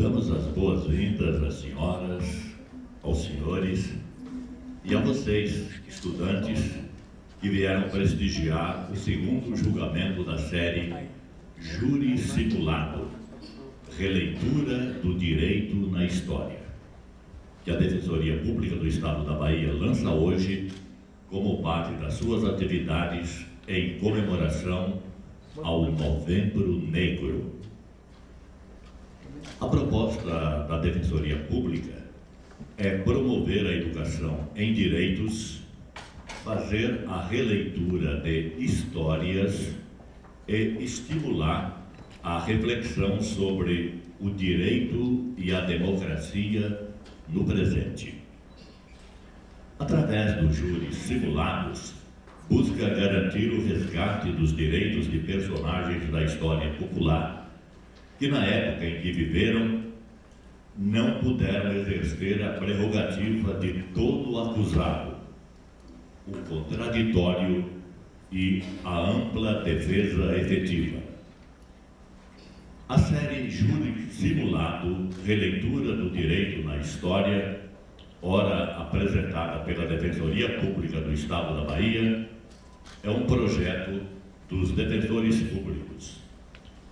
Damos as boas-vindas às senhoras, aos senhores e a vocês, estudantes, que vieram prestigiar o segundo julgamento da série Júri Simulado, Releitura do Direito na História, que a Defensoria Pública do Estado da Bahia lança hoje como parte das suas atividades em comemoração ao Novembro Negro. A proposta da Defensoria Pública é promover a educação em direitos, fazer a releitura de histórias e estimular a reflexão sobre o direito e a democracia no presente. Através dos júris simulados, busca garantir o resgate dos direitos de personagens da história popular que, na época em que viveram, não puderam exercer a prerrogativa de todo acusado, o contraditório e a ampla defesa efetiva. A série Júri Simulado, Releitura do Direito na História, ora apresentada pela Defensoria Pública do Estado da Bahia, é um projeto dos defensores públicos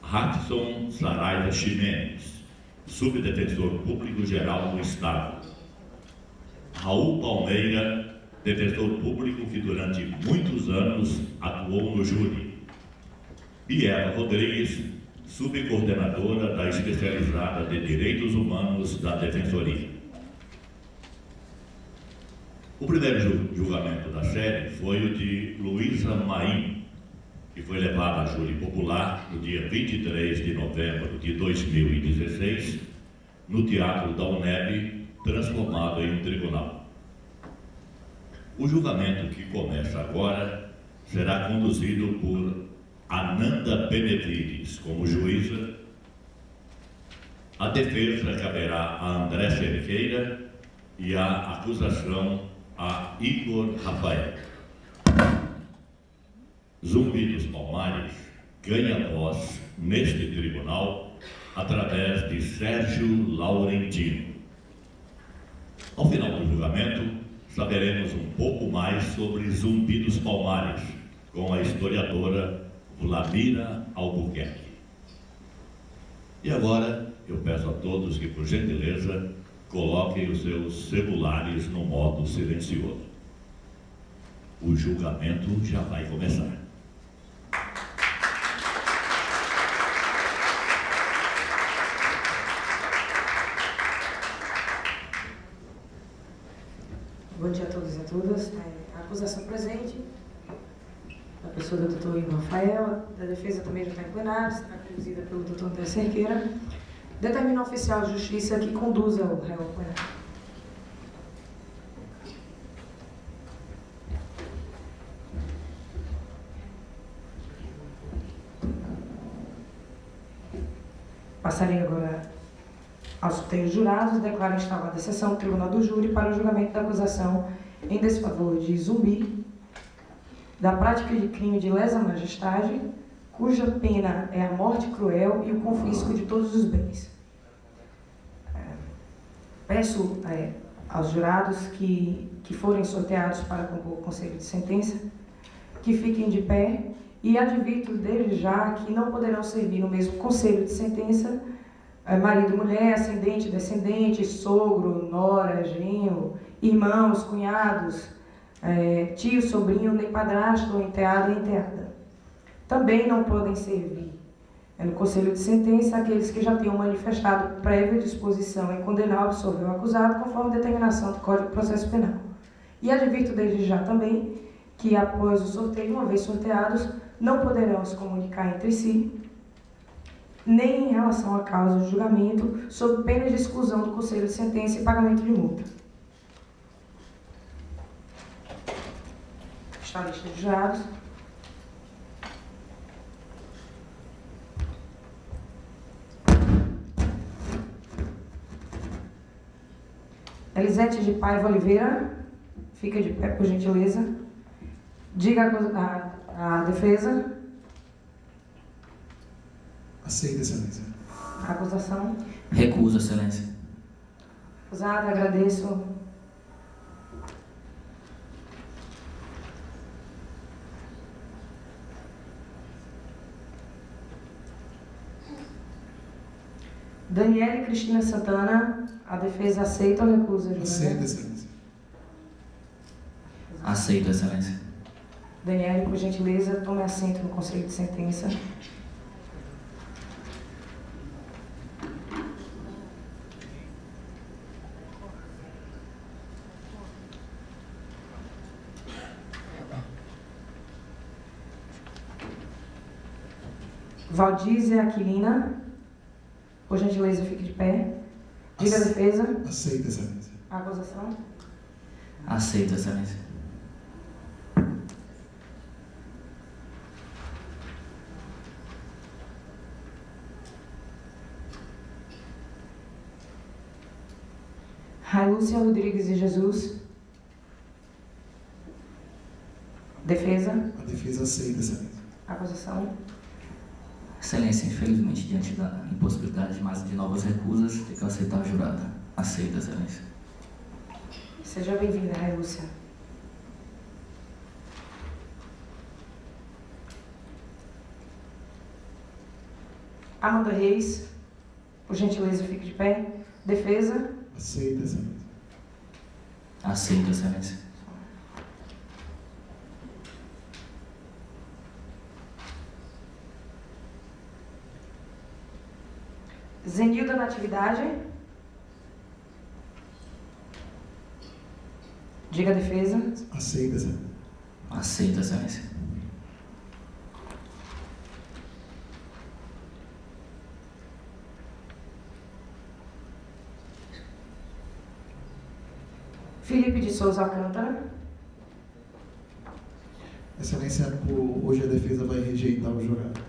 Radson Saraiva Ximenes, subdefensor público-geral do Estado; Raul Palmeira, defensor público que durante muitos anos atuou no júri; Biela Rodrigues, subcoordenadora da Especializada de Direitos Humanos da Defensoria. O primeiro julgamento da série foi o de Luísa Maim, que foi levado a júri popular no dia 23 de novembro de 2016, no Teatro da UNEB, transformado em um tribunal. O julgamento que começa agora será conduzido por Ananda Benevides como juíza. A defesa caberá a André Cerqueira e a acusação a Igor Rafael. Zumbi dos Palmares ganha voz neste tribunal através de Sérgio Laurentino. Ao final do julgamento, saberemos um pouco mais sobre Zumbi dos Palmares, com a historiadora Vladimira Albuquerque. E agora, eu peço a todos que, por gentileza, coloquem os seus celulares no modo silencioso. O julgamento já vai começar. Bom dia a todos e a todas. A acusação presente, a pessoa do doutor Igor Rafael, da defesa também já está em plenário, será conduzida pelo doutor André Cerqueira. Determina o oficial de justiça que conduza o réu ao plenário. Passarei agora aos sorteios jurados. Declaro instalada a sessão do Tribunal do Júri para o julgamento da acusação em desfavor de Zumbi, da prática de crime de lesa majestade, cuja pena é a morte cruel e o confisco de todos os bens. Peço aos jurados que forem sorteados para compor o conselho de sentença, que fiquem de pé, e advirto desde já que não poderão servir no mesmo conselho de sentença marido, mulher, ascendente, descendente, sogro, nora, genro, irmãos, cunhados, tio, sobrinho, nem padrasto, ou enteado e enteada. Também não podem servir no conselho de sentença aqueles que já tenham manifestado prévia disposição em condenar ou absolver o acusado conforme determinação do Código de Processo Penal. E advirto desde já também que após o sorteio, uma vez sorteados, não poderão se comunicar entre si, nem em relação à causa do julgamento, sob pena de exclusão do conselho de sentença e pagamento de multa. Está a lista de jurados. Elisete de Paiva Oliveira, fica de pé, por gentileza. Diga a defesa. Aceita, excelência. A acusação. Recuso, Excelência. Recusada, agradeço. Daniela e Cristina Santana, a defesa aceita ou recusa? Aceita, Excelência. Aceito, Excelência. Daniela, por gentileza, tome assento no conselho de sentença. Valdízia Aquilina, por gentileza, fique de pé. Diga a defesa. Aceita, Excelência. A acusação. Aceito, Excelência. Railúcia Rodrigues de Jesus. Defesa. A defesa aceita, Excelência. A acusação. Excelência, infelizmente, diante da impossibilidade de novas recusas, tem que aceitar a jurada. Aceito, Excelência. Seja bem-vinda, Railúcia. Amanda Reis, por gentileza, fique de pé. Defesa. Aceita, Excelência. Aceito, Excelência. Zenilda Natividade. Diga a defesa. Aceita, Excelência. Aceito, Excelência. Felipe de Souza Alcântara. Excelência, hoje a defesa vai rejeitar o jurado.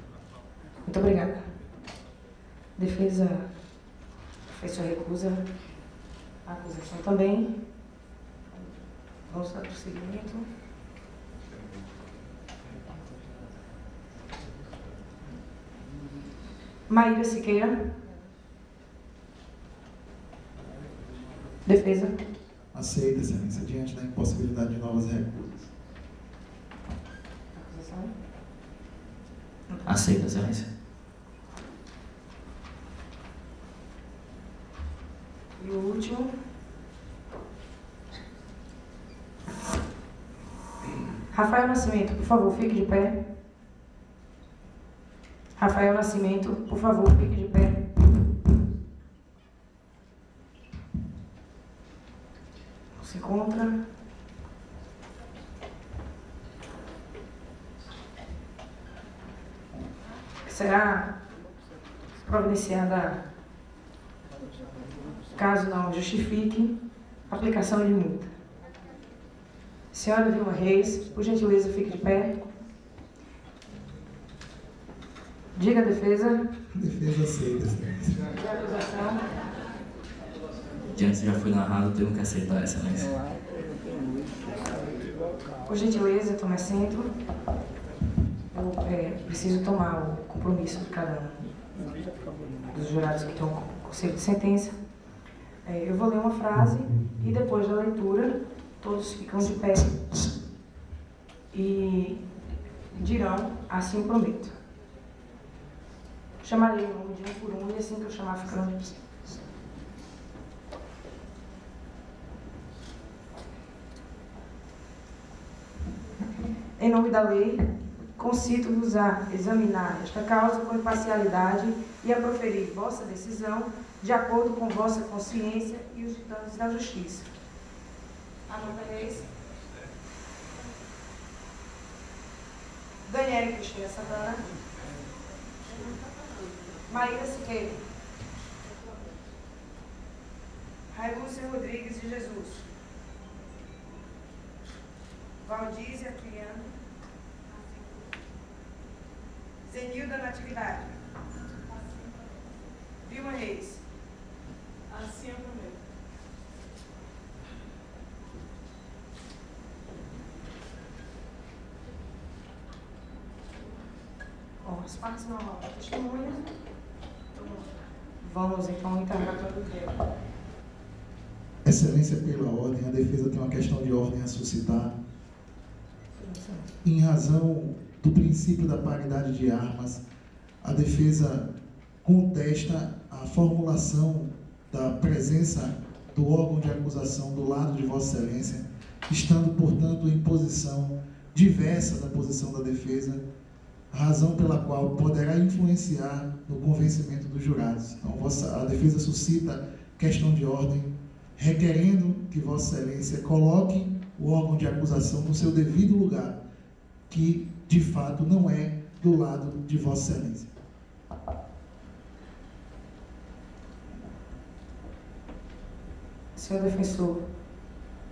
Muito obrigada. Defesa fez sua recusa. A acusação também. Vamos dar prosseguimento. Maíra Siqueira. Defesa. Aceita, Excelência, diante da impossibilidade de novas recusas. Acusação. Aceito, Excelência. E o último. Rafael Nascimento, por favor, fique de pé. Rafael Nascimento, por favor, fique de pé. Não se encontra. Será providenciada, caso não justifique, aplicação de multa. Senhora Vilma Reis, por gentileza, fique de pé. Diga a defesa. A defesa aceita, Excelência. E a acusação. Diante já foi narrado, tenho que aceitar, Excelência. Por gentileza, tome assento. Eu preciso tomar o compromisso de cada um dos jurados que estão com o conselho de sentença. Eu vou ler uma frase e depois da leitura todos ficam de pé e dirão, assim prometo. Chamarei o nome de um por um e assim que eu chamar ficando de pé. Em nome da lei, concito-vos a examinar esta causa com imparcialidade e a proferir vossa decisão de acordo com vossa consciência e os ditames da justiça. Amanda Reis. Daniela Cristina Santana. Maíra Siqueira. Railúcia Rodrigues de Jesus. Valdízia Aquiliano. Zenilda Natividade. Vilma Reis. Assim é o primeiro. Bom, as partes não testemunhas. Vamos então ao interrogatório do réu. Excelência, pela ordem, a defesa tem uma questão de ordem a suscitar. Em razão do princípio da paridade de armas, a defesa contesta a formulação da presença do órgão de acusação do lado de Vossa Excelência, estando, portanto, em posição diversa da posição da defesa, razão pela qual poderá influenciar no convencimento dos jurados. Então, a defesa suscita questão de ordem, requerendo que Vossa Excelência coloque o órgão de acusação no seu devido lugar, que, de fato, não é do lado de Vossa Excelência. Senhor defensor,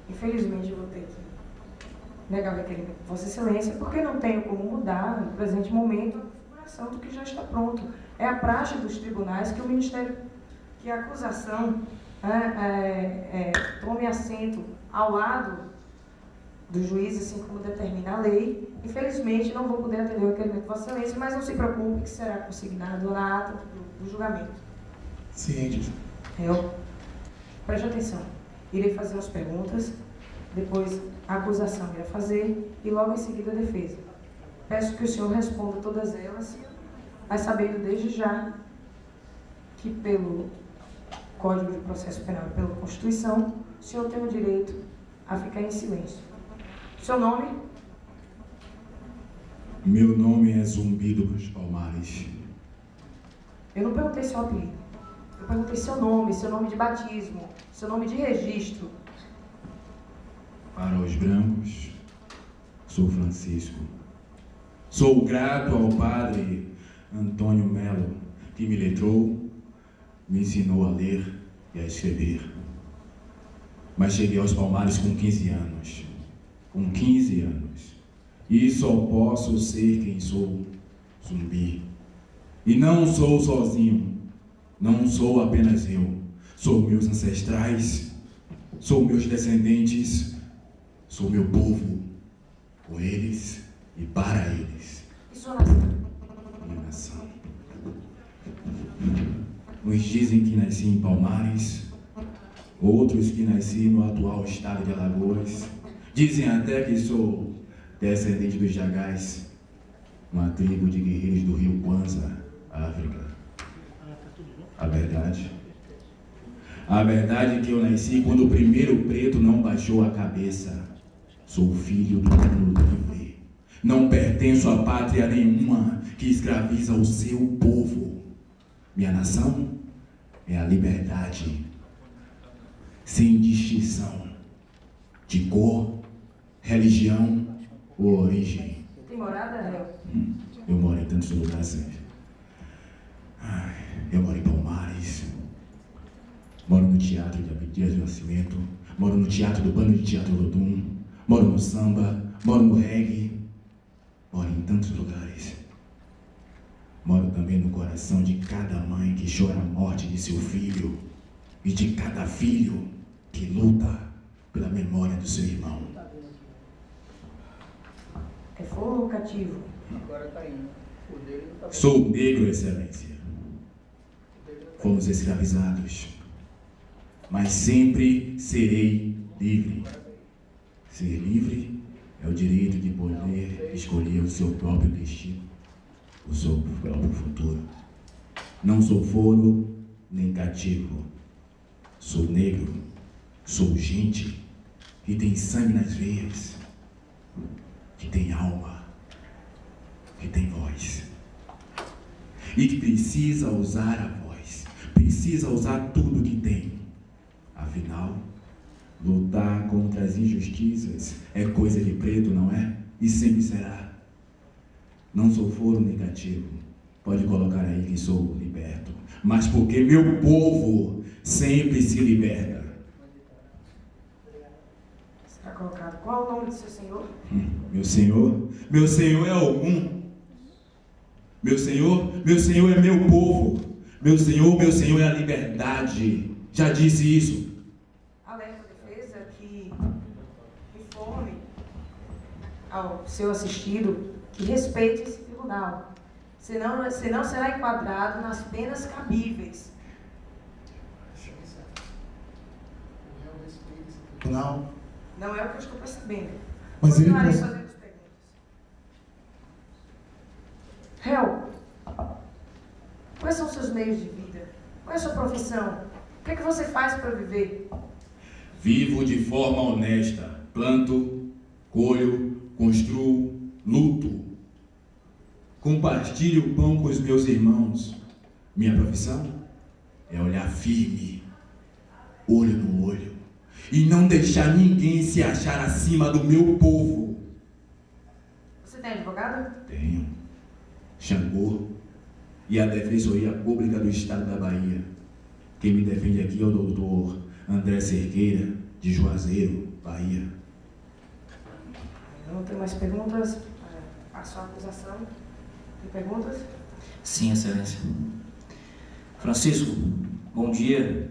infelizmente eu vou ter que negar o requerimento de Vossa Excelência, porque não tenho como mudar, no presente momento, a configuração do que já está pronto. É a praxe dos tribunais que o Ministério, que a acusação tome assento ao lado do juiz, assim como determina a lei. Infelizmente, não vou poder atender o requerimento de Vossa Excelência, mas não se preocupe que será consignado na ata do julgamento. Ciente. Preste atenção. Irei fazer as perguntas, depois a acusação irá fazer e logo em seguida a defesa. Peço que o senhor responda todas elas, mas sabendo desde já que pelo Código de Processo Penal e pela Constituição, o senhor tem o direito a ficar em silêncio. Seu nome? Meu nome é Zumbi dos Palmares. Eu não perguntei seu apelido. Eu perguntei seu nome de batismo, seu nome de registro. Para os brancos, sou Francisco. Sou grato ao padre Antônio Melo, que me letrou, me ensinou a ler e a escrever. Mas cheguei aos Palmares com 15 anos. Com 15 anos. E só posso ser quem sou, Zumbi. E não sou sozinho. Não sou apenas eu. Sou meus ancestrais. Sou meus descendentes. Sou meu povo. Com eles e para eles. E sua nação? Minha nação. Uns dizem que nasci em Palmares. Outros que nasci no atual estado de Alagoas. Dizem até que sou descendente dos Jagás, uma tribo de guerreiros do rio Kwanza, África. A verdade é que eu nasci quando o primeiro preto não baixou a cabeça. Sou filho do mundo livre. Não pertenço a pátria nenhuma que escraviza o seu povo. Minha nação é a liberdade, sem distinção de cor, religião ou origem. Tem morada, réu? Eu moro em tantos lugares. Eu moro em Palmares. Moro no Teatro de Abdias do Nascimento. Moro no Teatro do Bando de Teatro Lodum. Moro no samba. Moro no reggae. Moro em tantos lugares. Moro também no coração de cada mãe que chora a morte de seu filho. E de cada filho que luta pela memória do seu irmão. É fogo ou cativo? Sou negro, Excelência. Fomos escravizados, mas sempre serei livre. Ser livre é o direito de poder escolher o seu próprio destino, o seu próprio futuro. Não sou foro nem cativo. Sou negro, sou gente que tem sangue nas veias, que tem alma, que tem voz. E que precisa usar a voz, precisa usar tudo que tem. Afinal, lutar contra as injustiças é coisa de preto, não é? E sempre será. Não sou foro negativo. Pode colocar aí que sou liberto. Mas porque meu povo sempre se liberta. Será colocado. Qual o nome do seu senhor? Meu senhor é algum. Meu senhor é meu povo. Meu senhor é a liberdade. Já disse isso. Alerta a defesa que informe ao seu assistido que respeite esse tribunal. Senão será enquadrado nas penas cabíveis. tribunal. Não é o que eu estou percebendo. Mas ele Continuarei pode... fazendo as perguntas. Réu, quais são os seus meios de vida? Qual é a sua profissão? O que é que você faz para viver? Vivo de forma honesta, planto, colho, construo, luto. Compartilho o pão com os meus irmãos. Minha profissão é olhar firme, olho no olho, e não deixar ninguém se achar acima do meu povo. Você tem advogado? Tenho. Xangô e a Defensoria Pública do Estado da Bahia. Quem me defende aqui é o doutor André Cerqueira, de Juazeiro, Bahia. Eu não tenho mais perguntas. A sua acusação. Tem perguntas? Sim, Excelência. Francisco, bom dia.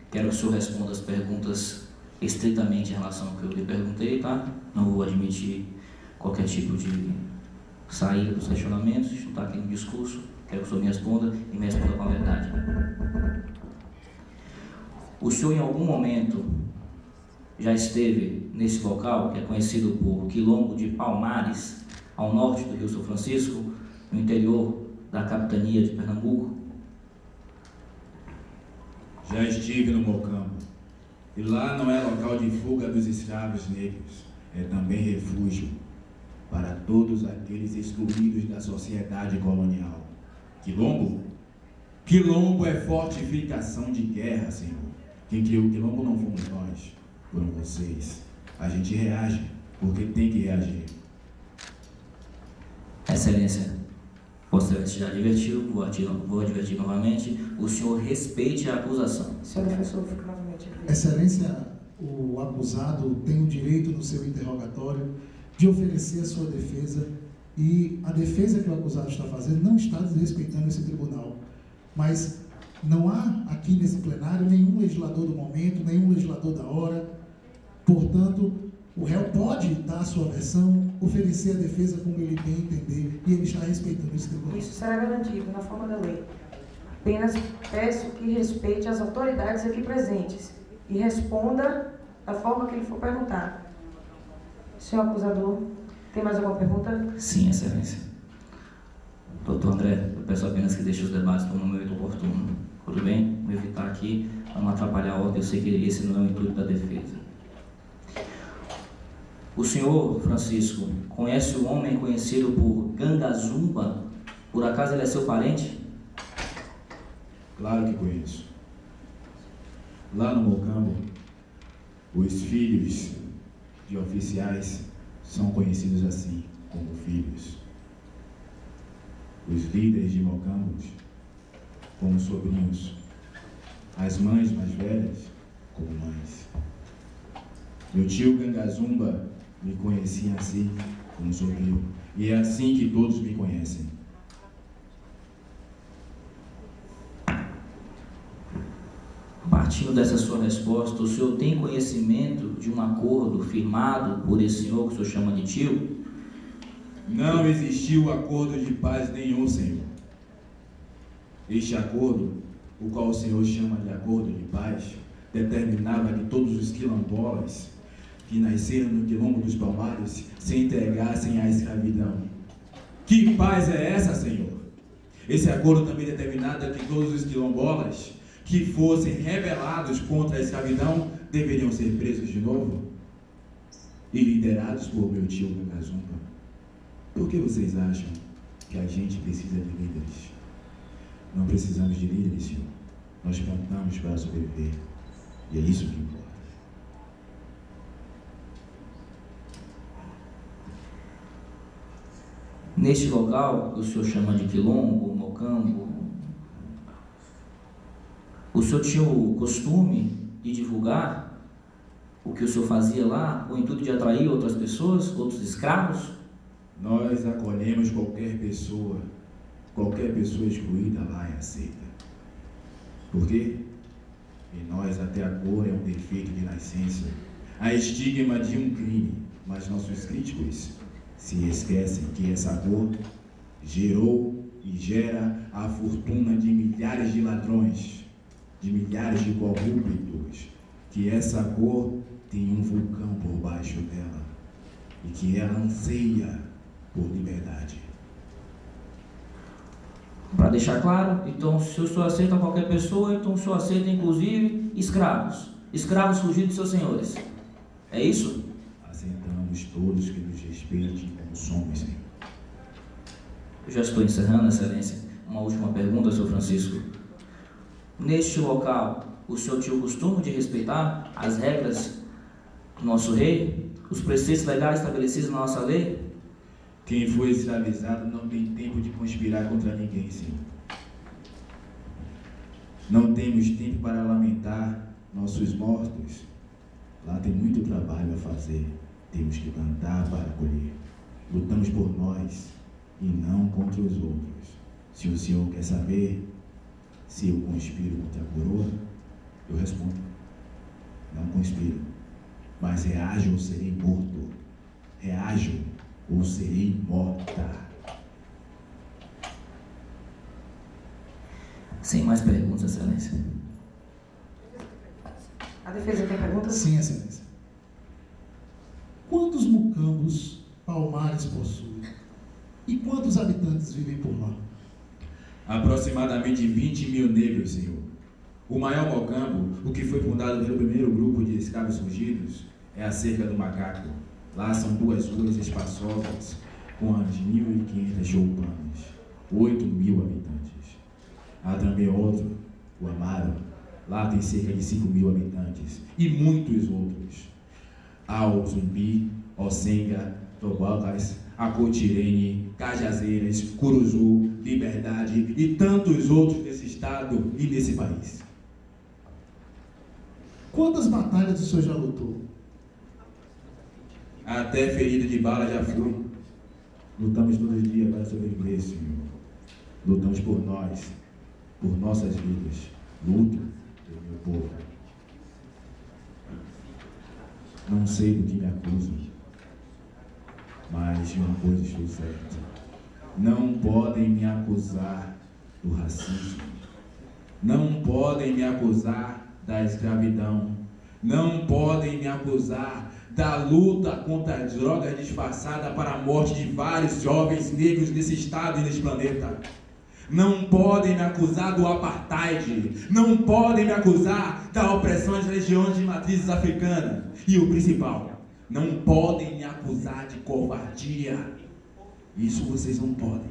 Quero que o senhor responda as perguntas estritamente em relação ao que eu lhe perguntei, tá? Não vou admitir qualquer tipo de saída dos questionamentos, isso não está aqui no discurso. Quero que o senhor me responda e me responda com a verdade. O senhor em algum momento já esteve nesse local, que é conhecido por Quilombo de Palmares, ao norte do Rio São Francisco, no interior da capitania de Pernambuco? Já estive no Mocambo, e lá não é local de fuga dos escravos negros, é também refúgio para todos aqueles excluídos da sociedade colonial. Quilombo? Quilombo é fortificação de guerra, Senhor. Quem criou o Quilombo não fomos nós, foram vocês. A gente reage, porque tem que reagir. Excelência, Vossa Excelência já advertiu, vou advertir novamente, o senhor respeite a acusação. Senhor defensor, fica novamente aqui. Excelência, o acusado tem o direito no seu interrogatório de oferecer a sua defesa, e a defesa que o acusado está fazendo não está desrespeitando esse tribunal. Mas não há aqui nesse plenário nenhum legislador do momento, nenhum legislador da hora. Portanto, o réu pode dar a sua versão, oferecer a defesa como ele bem entender, e ele está respeitando esse tribunal. Isso será garantido na forma da lei. Apenas peço que respeite as autoridades aqui presentes e responda da forma que ele for perguntado. Senhor acusador, tem mais alguma pergunta? Sim, Excelência. Doutor André, eu peço apenas que deixe os debates no momento oportuno. Tudo bem? Vou evitar aqui, para não atrapalhar a ordem, eu sei que esse não é o intuito da defesa. O senhor, Francisco, conhece um homem conhecido por Gangazumba? Por acaso ele é seu parente? Claro que conheço. Lá no Mocambo, os filhos de oficiais são conhecidos assim, como filhos. Os líderes de Mocambos, como sobrinhos. As mães mais velhas, como mães. Meu tio Gangazumba me conhecia assim, como sobrinho. E é assim que todos me conhecem. Partindo dessa sua resposta, o senhor tem conhecimento de um acordo firmado por esse senhor que o senhor chama de tio? Não existiu acordo de paz nenhum, Senhor. Este acordo, o qual o Senhor chama de acordo de paz, determinava que todos os quilombolas que nasceram no Quilombo dos Palmares se entregassem à escravidão. Que paz é essa, Senhor? Esse acordo também determinava que todos os quilombolas que fossem rebelados contra a escravidão deveriam ser presos de novo e liderados por meu tio Gangazumba. Por que vocês acham que a gente precisa de líderes? Não precisamos de líderes, Senhor. Nós plantamos para sobreviver. E é isso que importa. Neste local, que o senhor chama de Quilombo, Mocambo, o senhor tinha o costume de divulgar o que o senhor fazia lá, com o intuito de atrair outras pessoas, outros escravos? Nós acolhemos qualquer pessoa excluída lá é aceita. Por quê? Em nós até a cor é um defeito de nascença, a estigma de um crime, mas nossos críticos se esquecem que essa cor gerou e gera a fortuna de milhares de ladrões, de milhares de corruptos, que essa cor tem um vulcão por baixo dela e que ela anseia por liberdade. Para deixar claro, então, se o senhor aceita qualquer pessoa, então o senhor aceita inclusive escravos. Escravos fugidos de seus senhores. É isso? Aceitamos todos que nos respeitem como somos, Senhor. Eu já estou encerrando, Excelência. Uma última pergunta, Sr. Francisco. Neste local, o senhor tinha o costume de respeitar as regras do nosso rei? Os preceitos legais estabelecidos na nossa lei? Quem foi escravizado não tem tempo de conspirar contra ninguém, Senhor. Não temos tempo para lamentar nossos mortos. Lá tem muito trabalho a fazer. Temos que plantar para colher. Lutamos por nós e não contra os outros. Se o Senhor quer saber se eu conspiro contra a coroa, eu respondo: não conspiro, mas reajo ou serei morto. Reajo ou serei morta. Sem mais perguntas, Excelência. A defesa tem perguntas? Sim, Excelência. Quantos mucambos Palmares possui? E quantos habitantes vivem por lá? Aproximadamente 20 mil negros, Senhor. O maior mocambo, o que foi fundado pelo primeiro grupo de escravos fugidos, é a Cerca do Macaco. Lá são 2 ruas espaçosas, com as 1.500 choupanas, 8 mil habitantes. Há também outro, o Amaro. Lá tem cerca de 5 mil habitantes, e muitos outros. Há o Zumbi, Ocenga, Tobocas, Acotirene, Cajazeiras, Curuzu, Liberdade e tantos outros nesse estado e nesse país. Quantas batalhas o senhor já lutou? Até ferido de bala já fui. Lutamos todos os dias para sobreviver, Senhor. Lutamos por nós, por nossas vidas. Luto pelo meu povo. Não sei do que me acusam, mas de uma coisa estou certa: não podem me acusar do racismo, não podem me acusar da escravidão, não podem me acusar da luta contra as drogas disfarçada para a morte de vários jovens negros nesse estado e nesse planeta. Não podem me acusar do apartheid, não podem me acusar da opressão às regiões de matrizes africanas. E o principal, não podem me acusar de covardia. Isso vocês não podem.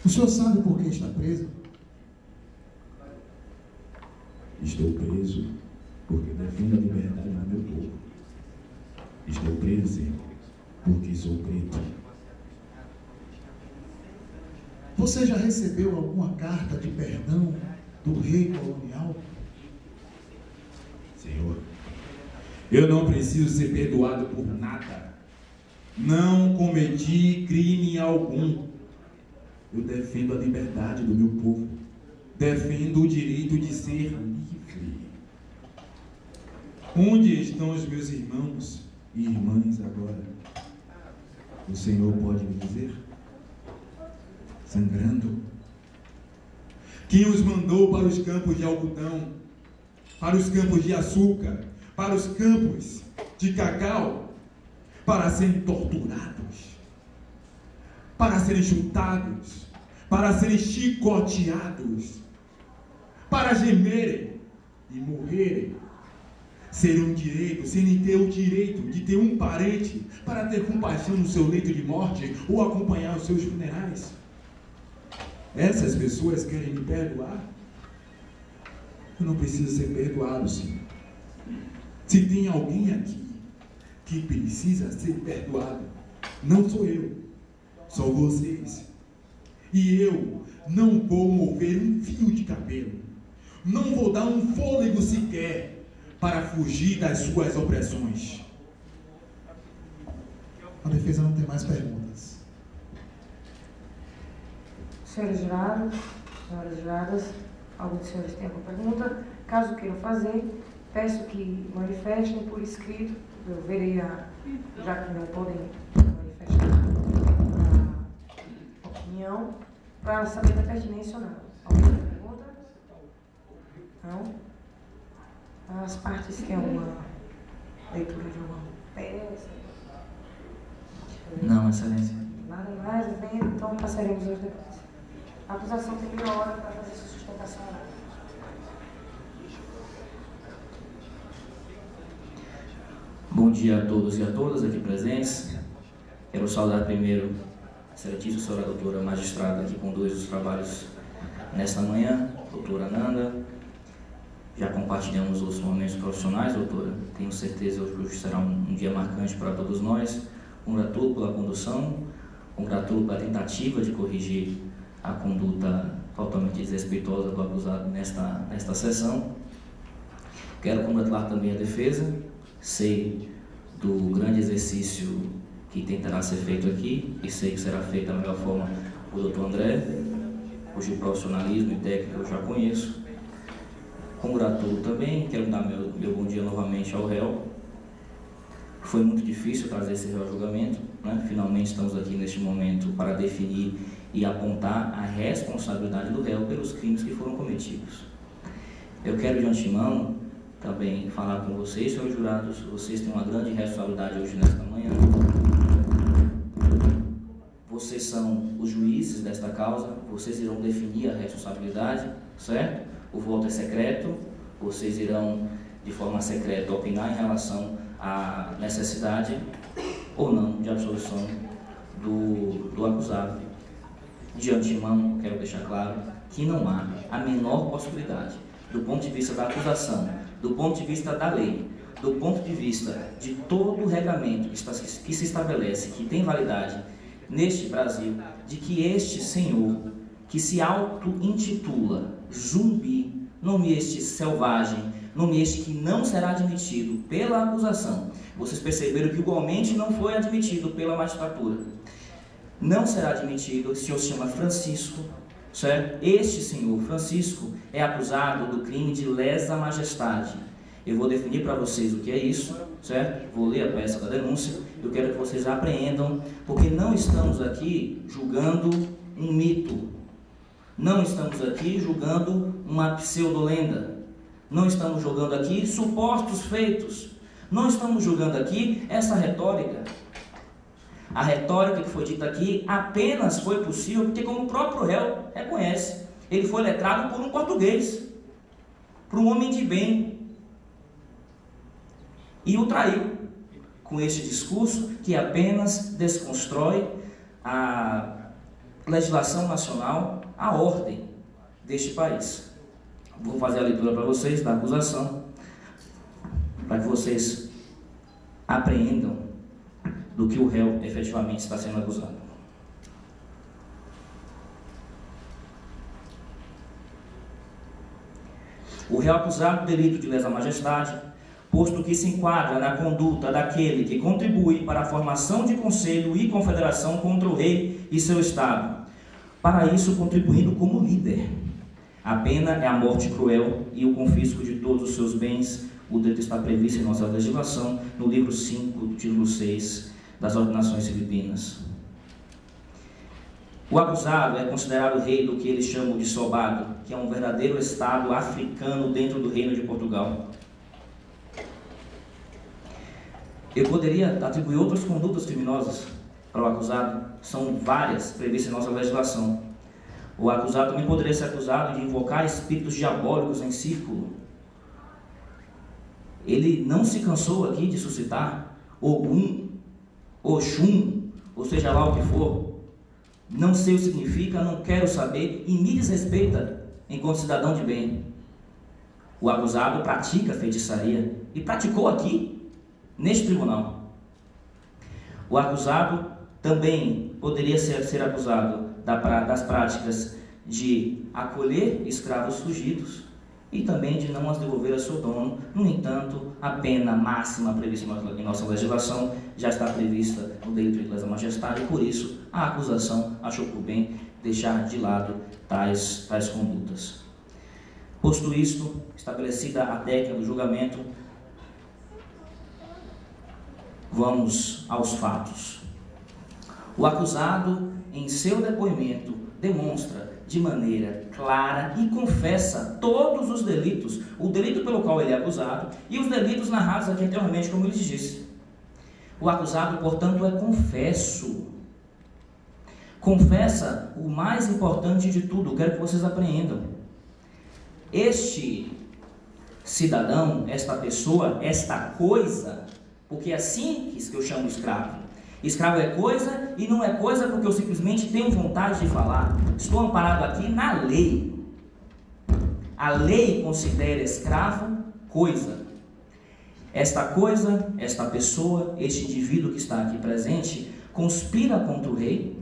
O senhor sabe por que está preso? Estou preso porque defendo a liberdade do meu povo. Estou preso, Senhor, porque sou preto. Você já recebeu alguma carta de perdão do rei colonial? Senhor, eu não preciso ser perdoado por nada. Não cometi crime algum. Eu defendo a liberdade do meu povo. Defendo o direito de ser livre. Onde estão os meus irmãos e irmãs agora? O Senhor pode me dizer? Sangrando. Quem os mandou para os campos de algodão, para os campos de açúcar, para os campos de cacau, para serem torturados, para serem chutados, para serem chicoteados, para gemerem e morrerem, sem ter o direito de ter um parente para ter compaixão no seu leito de morte ou acompanhar os seus funerais. Essas pessoas querem me perdoar? Eu não preciso ser perdoado, Senhor. Se tem alguém aqui que precisa ser perdoado, não sou eu, são vocês. E eu não vou mover um fio de cabelo, não vou dar um fôlego sequer para fugir das suas opressões. A defesa não tem mais perguntas. Senhores jurados, senhoras juradas, algum dos senhores tem alguma pergunta? Caso queiram fazer, peço que manifestem por escrito. Eu verei, já que não podem manifestar a opinião, para saber da pertinência ou não. Alguma pergunta? Não? As partes têm uma leitura de uma peça? Não, Excelência. Nada mais, bem, então passaremos hoje depois. A acusação tem meia hora para fazer sua sustentação oral. Bom dia a todos e a todas aqui presentes. Quero saudar primeiro a excelentíssima senhora doutora magistrada que conduz os trabalhos nesta manhã, doutora Nanda. Já compartilhamos os momentos profissionais, doutora. Tenho certeza que hoje será um dia marcante para todos nós. Congratulo pela condução, congratulo pela tentativa de corrigir a conduta totalmente desrespeitosa do acusado nesta sessão. Quero congratular também a defesa. Sei do grande exercício que tentará ser feito aqui e sei que será feito da melhor forma por doutor André, cujo profissionalismo e técnica eu já conheço. Congratulo também, quero dar meu bom dia novamente ao réu. Foi muito difícil trazer esse réu a julgamento, né? Finalmente estamos aqui neste momento para definir e apontar a responsabilidade do réu pelos crimes que foram cometidos. Eu quero de antemão também falar com vocês, senhores jurados, vocês têm uma grande responsabilidade hoje nesta manhã. Vocês são os juízes desta causa, vocês irão definir a responsabilidade, certo? O voto é secreto, vocês irão de forma secreta opinar em relação à necessidade ou não de absolução do acusado. De antemão, quero deixar claro que não há a menor possibilidade, do ponto de vista da acusação, do ponto de vista da lei, do ponto de vista de todo o regramento que se estabelece, que tem validade neste Brasil, de que este senhor, que se auto-intitula Zumbi, nome este selvagem, nome este que não será admitido pela acusação. Vocês perceberam que igualmente não foi admitido pela magistratura. Não será admitido, o senhor se chama Francisco, certo? Este senhor, Francisco, é acusado do crime de lesa majestade. Eu vou definir para vocês o que é isso, certo? Vou ler a peça da denúncia. Eu quero que vocês apreendam, porque não estamos aqui julgando um mito. Não estamos aqui julgando uma pseudolenda. Não estamos julgando aqui supostos feitos. Não estamos julgando aqui essa retórica. A retórica que foi dita aqui apenas foi possível porque, como o próprio réu reconhece, ele foi letrado por um português, por um homem de bem, e o traiu com este discurso que apenas desconstrói a legislação nacional, a ordem deste país. Vou fazer a leitura para vocês da acusação, para que vocês apreendam do que o réu efetivamente está sendo acusado. O réu acusado do delito de lesa majestade, posto que se enquadra na conduta daquele que contribui para a formação de conselho e confederação contra o rei e seu estado, para isso contribuindo como líder. A pena é a morte cruel e o confisco de todos os seus bens. O delito está previsto em nossa legislação, no livro 5, do título 6 das Ordenações Filipinas. O acusado é considerado rei do que eles chamam de Sobado, que é um verdadeiro estado africano dentro do Reino de Portugal. Eu poderia atribuir outras condutas criminosas para o acusado, são várias previstas em nossa legislação. O acusado também poderia ser acusado de invocar espíritos diabólicos em círculo. Ele não se cansou aqui de suscitar Ogum, Oxum, ou seja lá o que for. Não sei o que significa, não quero saber e me desrespeita enquanto cidadão de bem. O acusado pratica feitiçaria e praticou aqui, neste tribunal. O acusado também poderia ser acusado das práticas de acolher escravos fugidos e também de não as devolver a seu dono. No entanto, a pena máxima prevista em nossa legislação já está prevista no delito de lesa majestade e, por isso, a acusação achou por bem deixar de lado tais condutas. Posto isto, estabelecida a técnica do julgamento, vamos aos fatos. O acusado, em seu depoimento, demonstra de maneira clara e confessa todos os delitos, o delito pelo qual ele é acusado e os delitos narrados aqui anteriormente, como eu lhes disse. O acusado, portanto, é confesso. Confessa o mais importante de tudo, quero que vocês apreendam. Este cidadão, esta pessoa, esta coisa, porque é assim que eu chamo escravo. Escravo é coisa e não é coisa porque eu simplesmente tenho vontade de falar. Estou amparado aqui na lei. A lei considera escravo coisa. Esta coisa, esta pessoa, este indivíduo que está aqui presente, conspira contra o rei.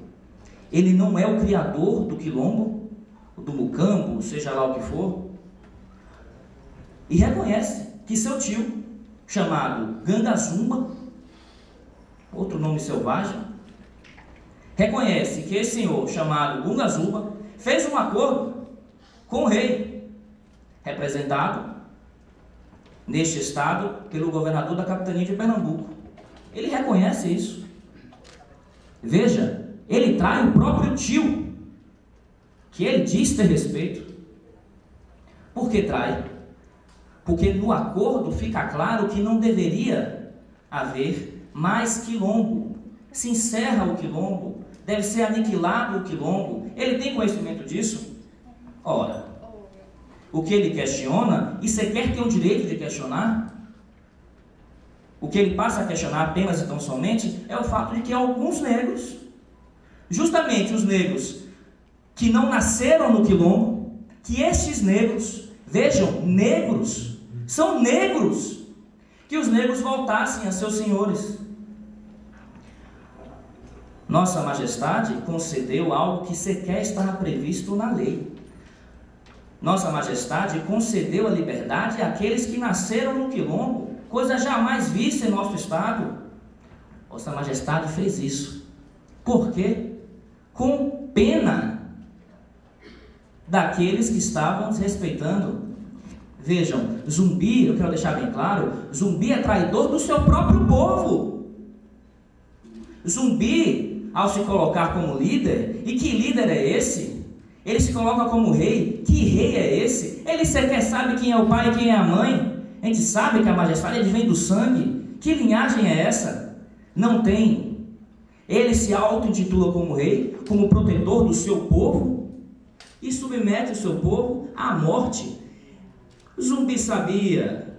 Ele não é o criador do quilombo, do mucambo, seja lá o que for. E reconhece que seu tio, chamado Gangazumba, outro nome selvagem, reconhece que esse senhor, chamado Gangazumba, fez um acordo com o rei, representado neste estado pelo governador da capitania de Pernambuco. Ele reconhece isso. Veja, ele trai o próprio tio, que ele diz ter respeito. Por que trai? Porque no acordo fica claro que não deveria haver mais quilombo. Se encerra o quilombo, deve ser aniquilado o quilombo. Ele tem conhecimento disso? Ora, o que ele questiona, e sequer tem o direito de questionar, o que ele passa a questionar apenas e tão somente, é o fato de que alguns negros, justamente os negros que não nasceram no quilombo, que estes negros, vejam, negros, são negros, que os negros voltassem a seus senhores. Nossa Majestade concedeu algo que sequer estava previsto na lei. Nossa Majestade concedeu a liberdade àqueles que nasceram no quilombo, coisa jamais vista em nosso estado. Vossa Majestade fez isso. Por quê? Com pena daqueles que estavam desrespeitando. Vejam, Zumbi, eu quero deixar bem claro, Zumbi é traidor do seu próprio povo. Zumbi, ao se colocar como líder, e que líder é esse? Ele se coloca como rei. Que rei é esse? Ele sequer sabe quem é o pai e quem é a mãe. A gente sabe que a majestade vem do sangue. Que linhagem é essa? Não tem. Ele se auto-intitula como rei, como protetor do seu povo, e submete o seu povo à morte. Zumbi sabia,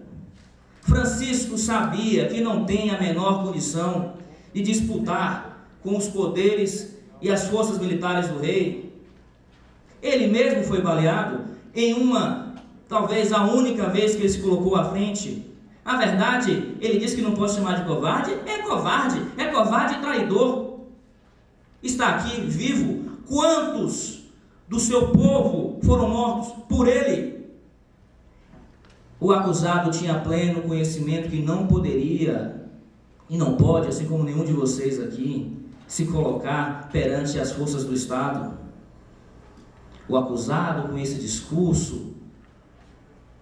Francisco sabia que não tem a menor condição de disputar com os poderes e as forças militares do rei. Ele mesmo foi baleado em uma, talvez a única vez que ele se colocou à frente. A verdade, ele disse que não pode chamar de covarde e traidor. Está aqui vivo. Quantos do seu povo foram mortos por ele? O acusado tinha pleno conhecimento que não poderia e não pode, assim como nenhum de vocês aqui, se colocar perante as forças do Estado. O acusado, com esse discurso,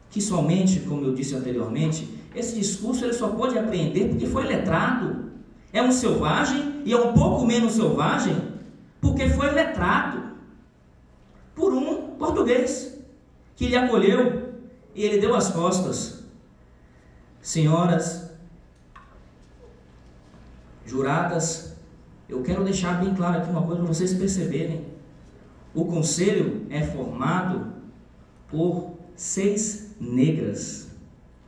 que somente, como eu disse anteriormente, esse discurso ele só pode apreender porque foi letrado. É um selvagem e é um pouco menos selvagem porque foi letrado por um português que lhe acolheu e ele deu as costas. Senhoras, juradas, eu quero deixar bem claro aqui uma coisa para vocês perceberem. O conselho é formado por 6 negras,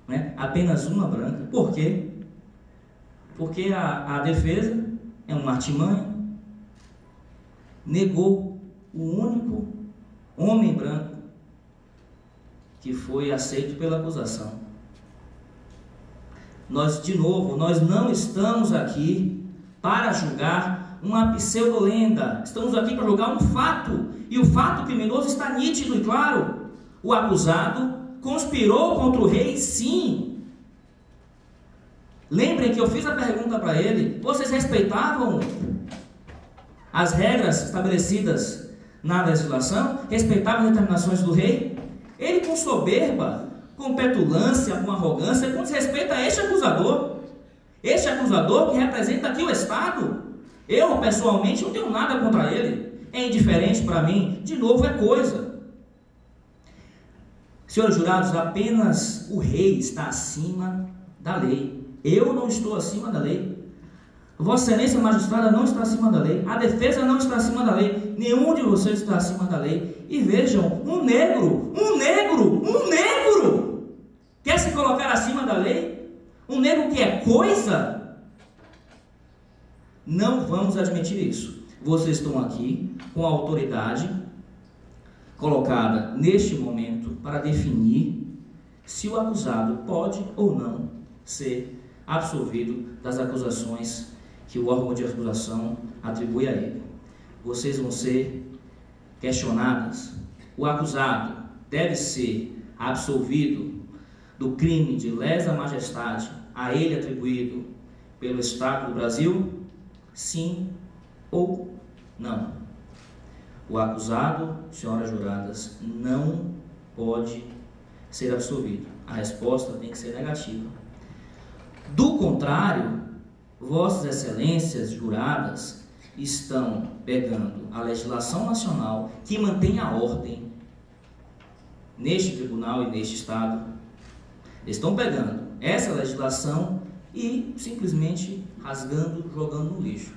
né? Apenas uma branca. Por quê? Porque a defesa é uma artimanha, negou o único homem branco que foi aceito pela acusação. Nós, de novo, nós não estamos aqui para julgar uma pseudolenda, estamos aqui para julgar um fato, e o fato criminoso está nítido e claro. O acusado conspirou contra o rei, sim. Lembrem que eu fiz a pergunta para ele: vocês respeitavam as regras estabelecidas na legislação? Respeitavam as determinações do rei? Ele, com soberba, com petulância, com arrogância, com desrespeito a este acusador que representa aqui o Estado. Eu, pessoalmente, não tenho nada contra ele. é indiferente para mim, de novo é coisa. Senhores jurados, apenas o rei está acima da lei. Eu não estou acima da lei. Vossa Excelência Magistrada não está acima da lei. A defesa não está acima da lei. Nenhum de vocês está acima da lei. E vejam, um negro quer se colocar acima da lei? Um negro que é coisa? Não vamos admitir isso. Vocês estão aqui com a autoridade colocada neste momento para definir se o acusado pode ou não ser absolvido das acusações que o órgão de acusação atribui a ele. Vocês vão ser questionadas. O acusado deve ser absolvido do crime de lesa majestade a ele atribuído pelo Estado do Brasil? Sim ou não? O acusado, senhoras juradas, não pode ser absolvido. A resposta tem que ser negativa. Do contrário, Vossas Excelências juradas estão pegando a legislação nacional que mantém a ordem neste tribunal e neste Estado. Estão pegando essa legislação e simplesmente rasgando, jogando no lixo.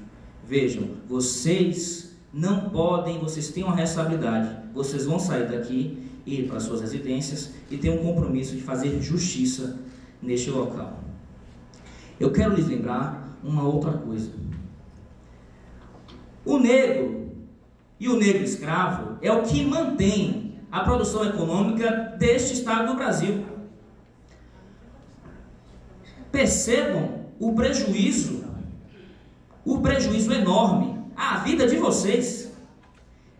Vejam, vocês não podem, vocês têm uma responsabilidade. Vocês vão sair daqui, ir para suas residências e ter um compromisso de fazer justiça neste local. Eu quero lhes lembrar uma outra coisa. O negro e o negro escravo é o que mantém a produção econômica deste Estado do Brasil. Percebam o prejuízo enorme à vida de vocês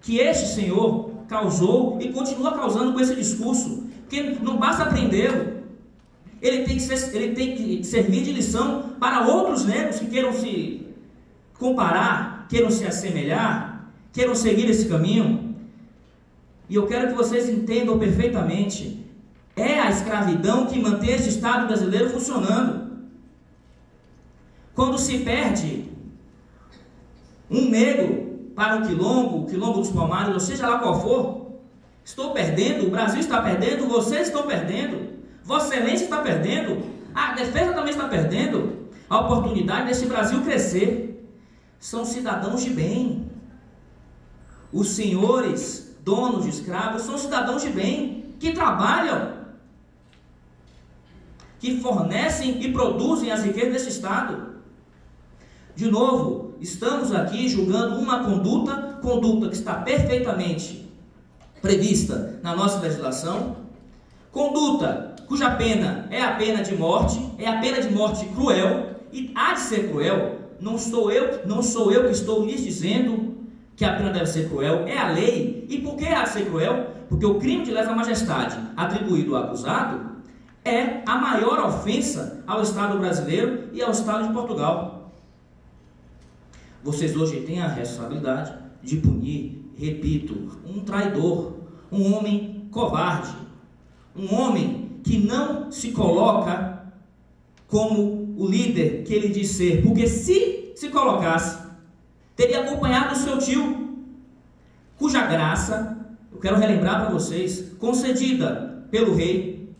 que este senhor causou e continua causando com esse discurso, porque não basta aprendê-lo. Ele tem que servir de lição para outros negros que queiram se comparar, queiram se assemelhar, queiram seguir esse caminho. E eu quero que vocês entendam perfeitamente: é a escravidão que mantém esse Estado brasileiro funcionando. Quando se perde um negro para o quilombo dos Palmares, ou seja lá qual for, estou perdendo, o Brasil está perdendo, vocês estão perdendo. Vossa Excelência está perdendo, a defesa também está perdendo a oportunidade desse Brasil crescer. São cidadãos de bem. Os senhores donos de escravos são cidadãos de bem, que trabalham, que fornecem e produzem as riquezas desse Estado. De novo, estamos aqui julgando uma conduta que está perfeitamente prevista na nossa legislação, conduta cuja pena é a pena de morte, é a pena de morte cruel, e há de ser cruel. Não sou eu que estou lhes dizendo que a pena deve ser cruel, é a lei. E por que há de ser cruel? Porque o crime de lesa majestade atribuído ao acusado é a maior ofensa ao Estado brasileiro e ao Estado de Portugal. Vocês hoje têm a responsabilidade de punir, repito, um traidor, um homem covarde, um homem que não se coloca como o líder que ele diz ser, porque se colocasse, teria acompanhado o seu tio, cuja graça, eu quero relembrar para vocês, concedida pelo rei,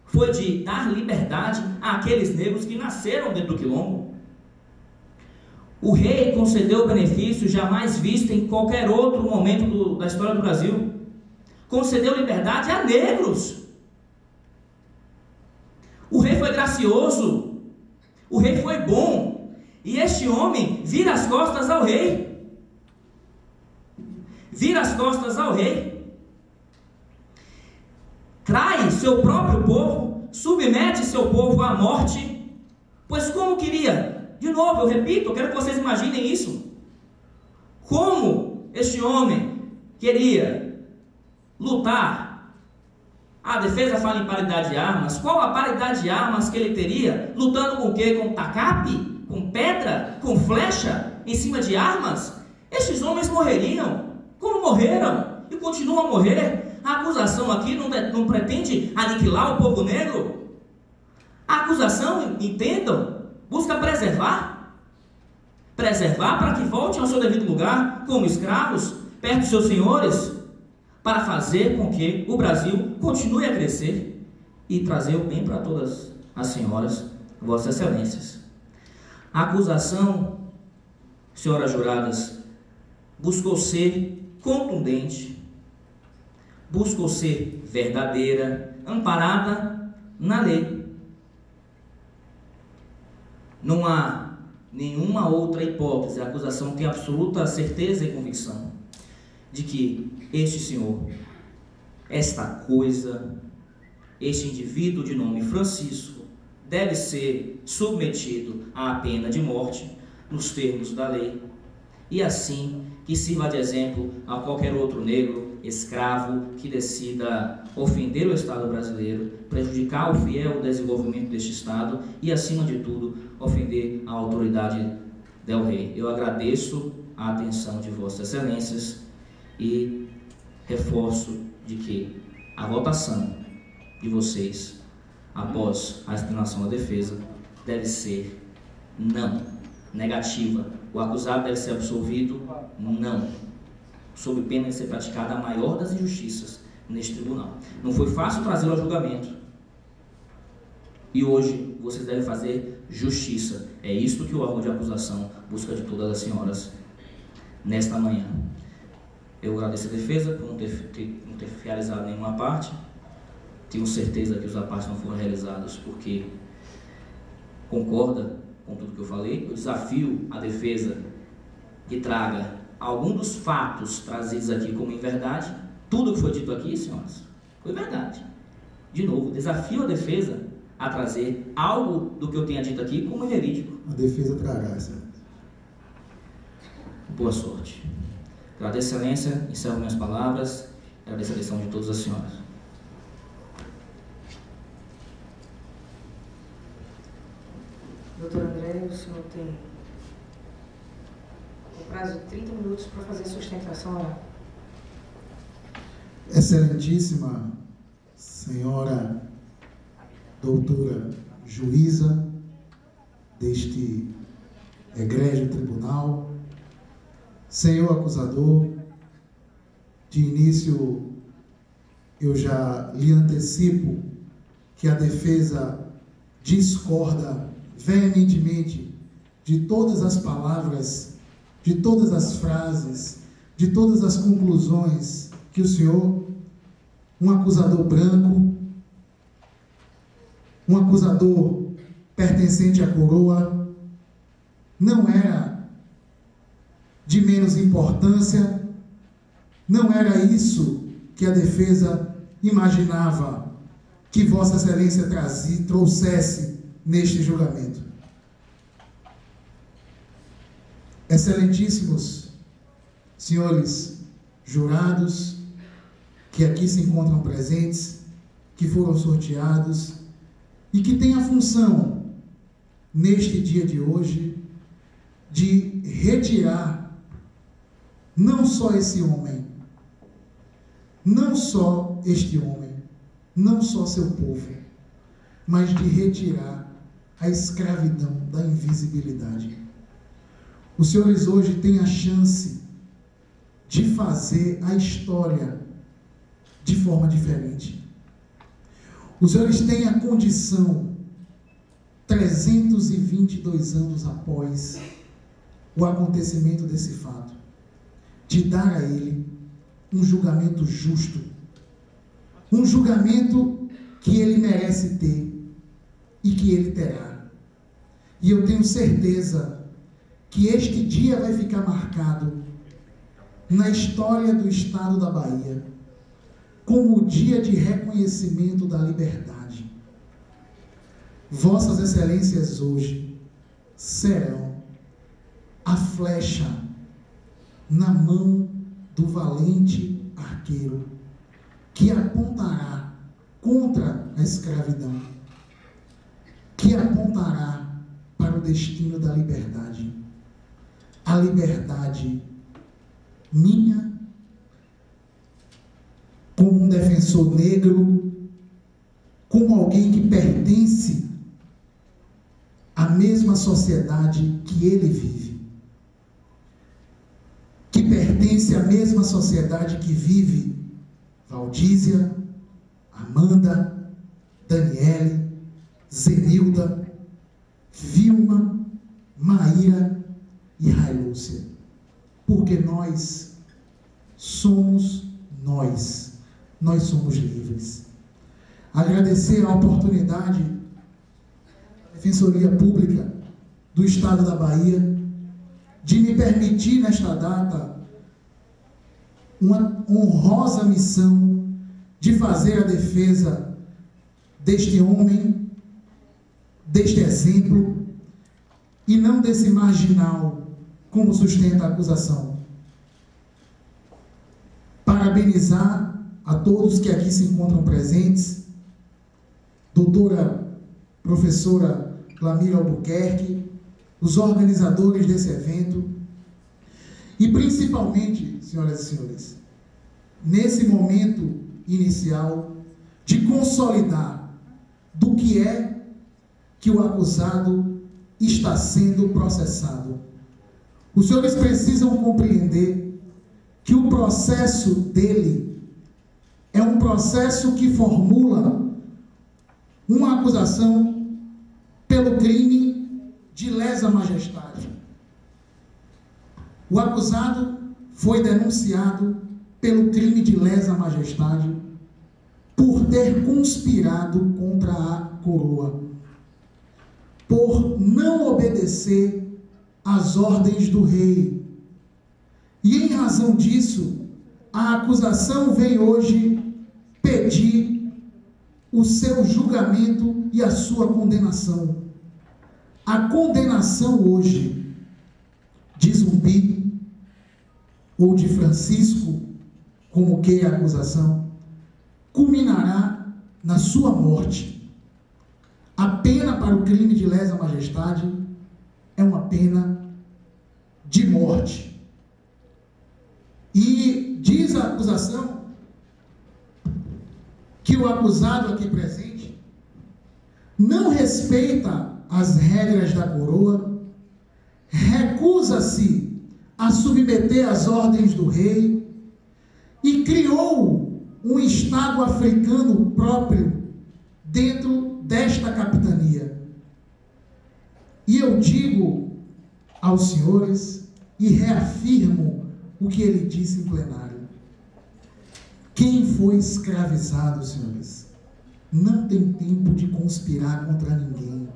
foi de dar liberdade àqueles negros que nasceram dentro do quilombo. O rei concedeu benefícios jamais vistos em qualquer outro momento da história do Brasil. Concedeu liberdade a negros. O rei foi gracioso, o rei foi bom, e este homem vira as costas ao rei. Vira as costas ao rei. Trai seu próprio povo, submete seu povo à morte, pois como queria? De novo, eu repito, eu quero que vocês imaginem isso. Como este homem queria lutar a defesa fala em paridade de armas. Qual a paridade de armas que ele teria? Lutando com o quê? Com tacape? Com pedra? Com flecha? Em cima de armas? Estes homens morreriam. Como morreram? E continuam a morrer. A acusação aqui não pretende aniquilar o povo negro. A acusação, entendam, busca preservar. preservar para que voltem ao seu devido lugar, como escravos, perto dos seus senhores, para fazer com que o Brasil continue a crescer e trazer o bem para todas as senhoras, vossas excelências. A acusação, senhoras juradas, buscou ser contundente, buscou ser verdadeira, amparada na lei. Não há nenhuma outra hipótese. A acusação tem absoluta certeza e convicção de que este senhor, esta coisa, este indivíduo de nome Francisco, deve ser submetido à pena de morte nos termos da lei, e assim que sirva de exemplo a qualquer outro negro, escravo, que decida ofender o Estado brasileiro, prejudicar o fiel desenvolvimento deste Estado e, acima de tudo, ofender a autoridade del rei. Eu agradeço a atenção de vossas excelências e reforço de que a votação de vocês, após a explanação da defesa, deve ser não, negativa. O acusado deve ser absolvido, não, sob pena de ser praticada a maior das injustiças neste tribunal. Não foi fácil trazê-lo ao julgamento, e hoje vocês devem fazer justiça. É isto que o órgão de acusação busca de todas as senhoras nesta manhã. Eu agradeço a defesa por não ter realizado nenhuma parte. Tenho certeza que os apartes não foram realizados porque concorda com tudo que eu falei. Eu desafio a defesa que traga algum dos fatos trazidos aqui como em verdade. Tudo que foi dito aqui, senhoras, foi verdade. De novo, desafio a defesa a trazer algo do que eu tenha dito aqui como verídico. A defesa trará, excelência. Boa sorte. Agradeço, excelência, encerro minhas palavras, agradeço a atenção de todas as senhoras. Doutor André, o senhor tem um prazo de 30 minutos para fazer a sustentação oral. Excelentíssima senhora doutora juíza deste egrégio tribunal, senhor acusador, de início eu já lhe antecipo que a defesa discorda veementemente de todas as palavras, de todas as frases, de todas as conclusões que o senhor, um acusador branco, um acusador pertencente à coroa, não era de menos importância, não era isso que a defesa imaginava que Vossa Excelência trouxesse neste julgamento. Excelentíssimos senhores jurados, que aqui se encontram presentes, que foram sorteados e que têm a função, neste dia de hoje, de retirar não só esse homem, não só este homem, não só seu povo, mas de retirar a escravidão da invisibilidade. Os senhores hoje têm a chance de fazer a história de forma diferente. Os senhores têm a condição, 322 anos após o acontecimento desse fato, de dar a ele um julgamento justo, um julgamento que ele merece ter e que ele terá. E eu tenho certeza que este dia vai ficar marcado na história do Estado da Bahia como o dia de reconhecimento da liberdade. Vossas Excelências hoje serão a flecha na mão do valente arqueiro que apontará contra a escravidão, que apontará para o destino da liberdade. A liberdade minha, como um defensor negro, como alguém que pertence à mesma sociedade que ele vive. pertence à mesma sociedade que vive Valdísia, Amanda, Daniele, Zenilda, Vilma, Maíra e Railúcia. Porque nós somos livres. Agradecer a oportunidade da Defensoria Pública do Estado da Bahia de me permitir nesta data uma honrosa missão de fazer a defesa deste homem, deste exemplo, e não desse marginal, como sustenta a acusação. Parabenizar a todos que aqui se encontram presentes, doutora professora Clamira Albuquerque, os organizadores desse evento, e principalmente, senhoras e senhores, nesse momento inicial de consolidar do que é que o acusado está sendo processado. Os senhores precisam compreender que o processo dele é um processo que formula uma acusação pelo crime de lesa majestade. O acusado foi denunciado pelo crime de lesa majestade por ter conspirado contra a coroa, por não obedecer às ordens do rei. E em razão disso, a acusação vem hoje pedir o seu julgamento e a sua condenação. A condenação hoje de Zumbi ou de Francisco, como queira a acusação, culminará na sua morte. A pena para o crime de lesa majestade é uma pena de morte. E diz a acusação que o acusado aqui presente não respeita as regras da coroa, recusa-se a submeter às ordens do rei e criou um Estado africano próprio dentro desta capitania. E eu digo aos senhores e reafirmo o que ele disse em plenário. Quem foi escravizado, senhores, não tem tempo de conspirar contra ninguém.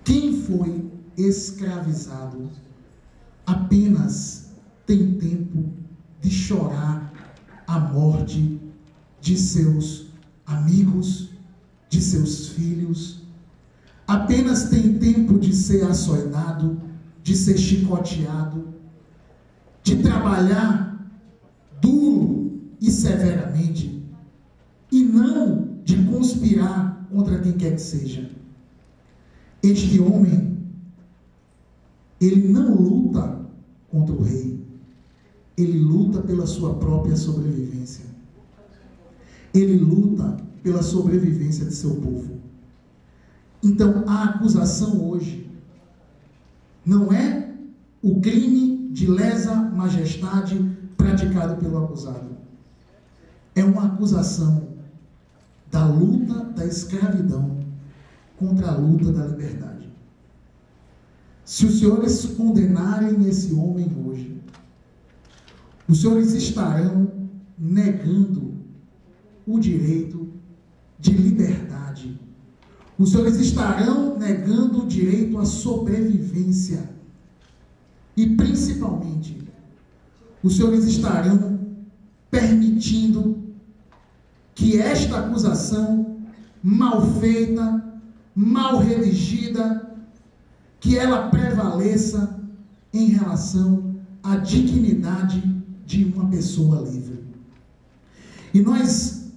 Quem foi escravizado apenas tem tempo de chorar a morte de seus amigos, de seus filhos. Apenas tem tempo de ser açoitado, de ser chicoteado, de trabalhar duro e severamente, e não de conspirar contra quem quer que seja. Este homem, ele não luta contra o rei, ele luta pela sua própria sobrevivência. Ele luta pela sobrevivência de seu povo. Então, a acusação hoje não é o crime de lesa majestade praticado pelo acusado. É uma acusação da luta da escravidão contra a luta da liberdade. Se os senhores condenarem esse homem hoje, os senhores estarão negando o direito de liberdade. Os senhores estarão negando o direito à sobrevivência. E, principalmente, os senhores estarão permitindo que esta acusação mal feita, mal redigida, que ela prevaleça em relação à dignidade de uma pessoa livre. E nós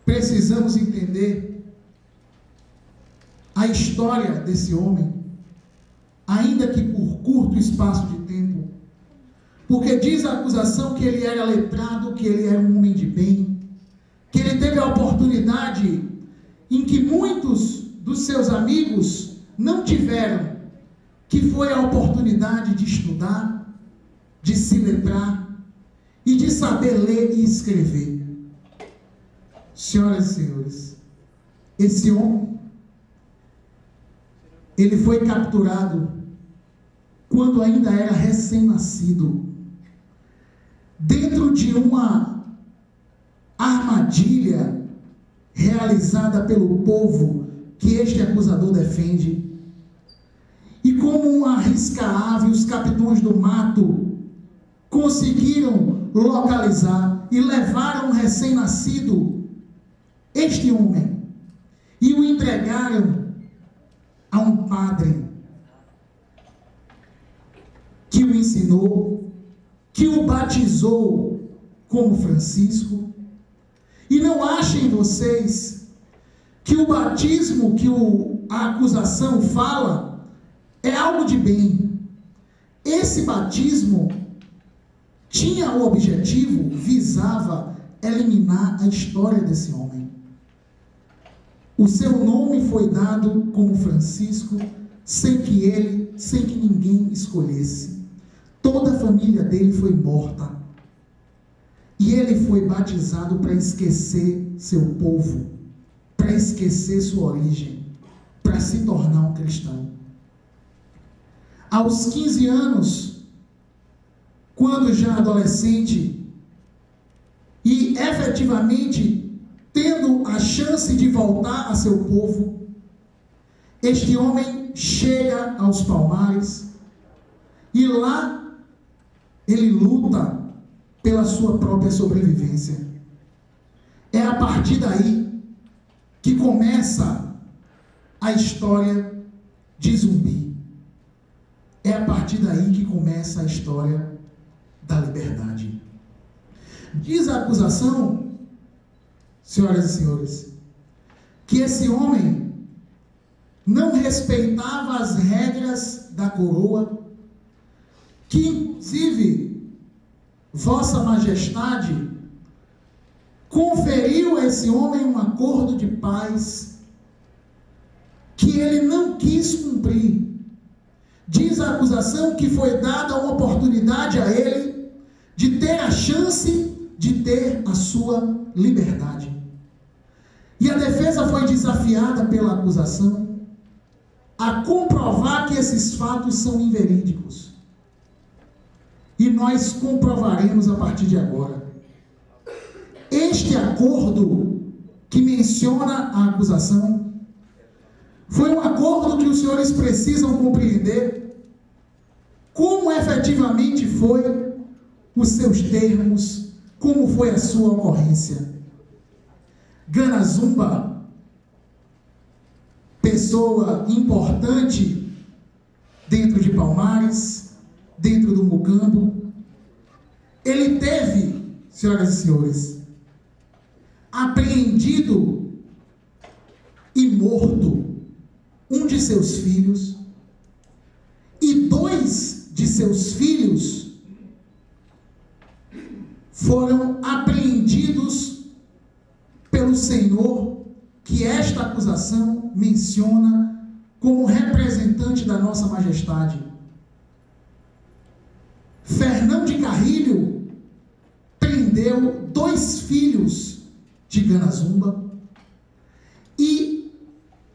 precisamos entender a história desse homem, ainda que por curto espaço de tempo, porque diz a acusação que ele era letrado, que ele era um homem de bem, que ele teve a oportunidade em que muitos dos seus amigos não tiveram, que foi a oportunidade de estudar, de se letrar e de saber ler e escrever. Senhoras e senhores, esse homem, ele foi capturado quando ainda era recém-nascido, dentro de uma armadilha realizada pelo povo que este acusador defende. E como uma risca-ave, os capitães do mato conseguiram localizar e levaram o recém-nascido, este homem, e o entregaram a um padre que o ensinou, que o batizou como Francisco. E não achem vocês que o batismo que a acusação fala é algo de bem. Esse batismo tinha o objetivo, visava eliminar a história desse homem. O seu nome foi dado como Francisco, sem que ninguém escolhesse. Toda a família dele foi morta. E ele foi batizado para esquecer seu povo, para esquecer sua origem, para se tornar um cristão. Aos 15 anos, quando já adolescente, e efetivamente tendo a chance de voltar a seu povo, este homem chega aos Palmares e lá ele luta pela sua própria sobrevivência. É a partir daí que começa a história de Zumbi. É a partir daí que começa a história da liberdade. Diz a acusação, senhoras e senhores, que esse homem não respeitava as regras da coroa, que inclusive Vossa Majestade conferiu a esse homem um acordo de paz que ele não quis cumprir. Diz a acusação que foi dada uma oportunidade a ele de ter a chance de ter a sua liberdade. E a defesa foi desafiada pela acusação a comprovar que esses fatos são inverídicos. E nós comprovaremos a partir de agora. Este acordo que menciona a acusação foi um acordo que os senhores precisam compreender como efetivamente foi os seus termos, como foi a sua ocorrência. Ganazumba, pessoa importante dentro de Palmares, dentro do Mucambo, ele teve, senhoras e senhores, apreendido e morto um de seus filhos, e 2 de seus filhos foram apreendidos pelo Senhor, que esta acusação menciona como representante da Nossa Majestade. Fernão de Carrilho prendeu 2 filhos de Ganazumba e,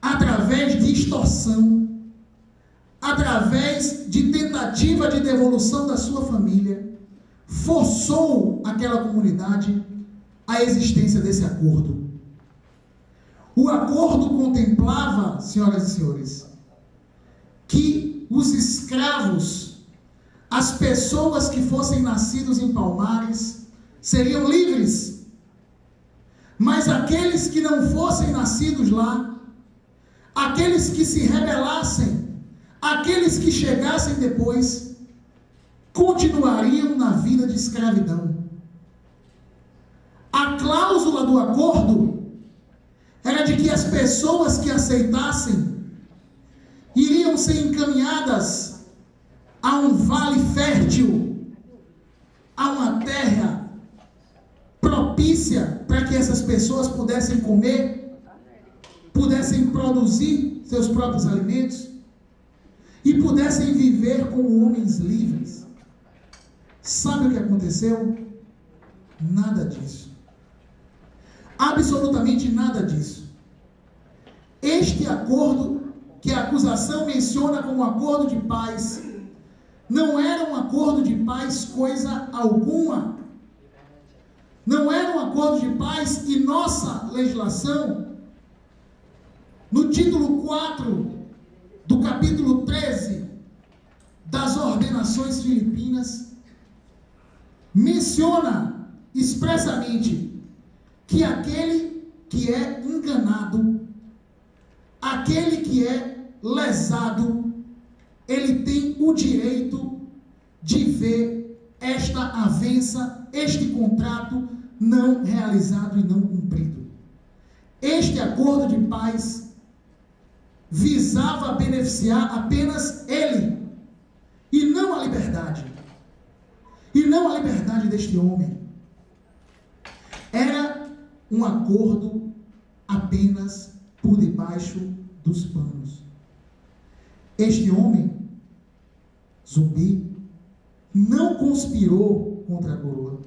através de extorsão, através de tentativa de devolução da sua família, forçou aquela comunidade à existência desse acordo. O acordo contemplava, senhoras e senhores, que os escravos, as pessoas que fossem nascidos em Palmares, seriam livres, mas aqueles que não fossem nascidos lá, aqueles que se rebelassem, aqueles que chegassem depois, continuariam na vida de escravidão. A cláusula do acordo era de que as pessoas que aceitassem iriam ser encaminhadas a um vale fértil, a uma terra propícia para que essas pessoas pudessem comer, pudessem produzir seus próprios alimentos e pudessem viver como homens livres. Sabe o que aconteceu? Nada disso. Absolutamente nada disso. Este acordo que a acusação menciona como acordo de paz, não era um acordo de paz coisa alguma. Não era um acordo de paz, e nossa legislação, no título 4 do capítulo 13 das ordenações filipinas, menciona expressamente que aquele que é enganado, aquele que é lesado, ele tem o direito de ver esta avença, este contrato não realizado e não cumprido. Este acordo de paz visava beneficiar apenas ele, e não a liberdade. E não a liberdade deste homem. Era um acordo apenas por debaixo dos panos. Este homem, Zumbi, não conspirou contra a coroa.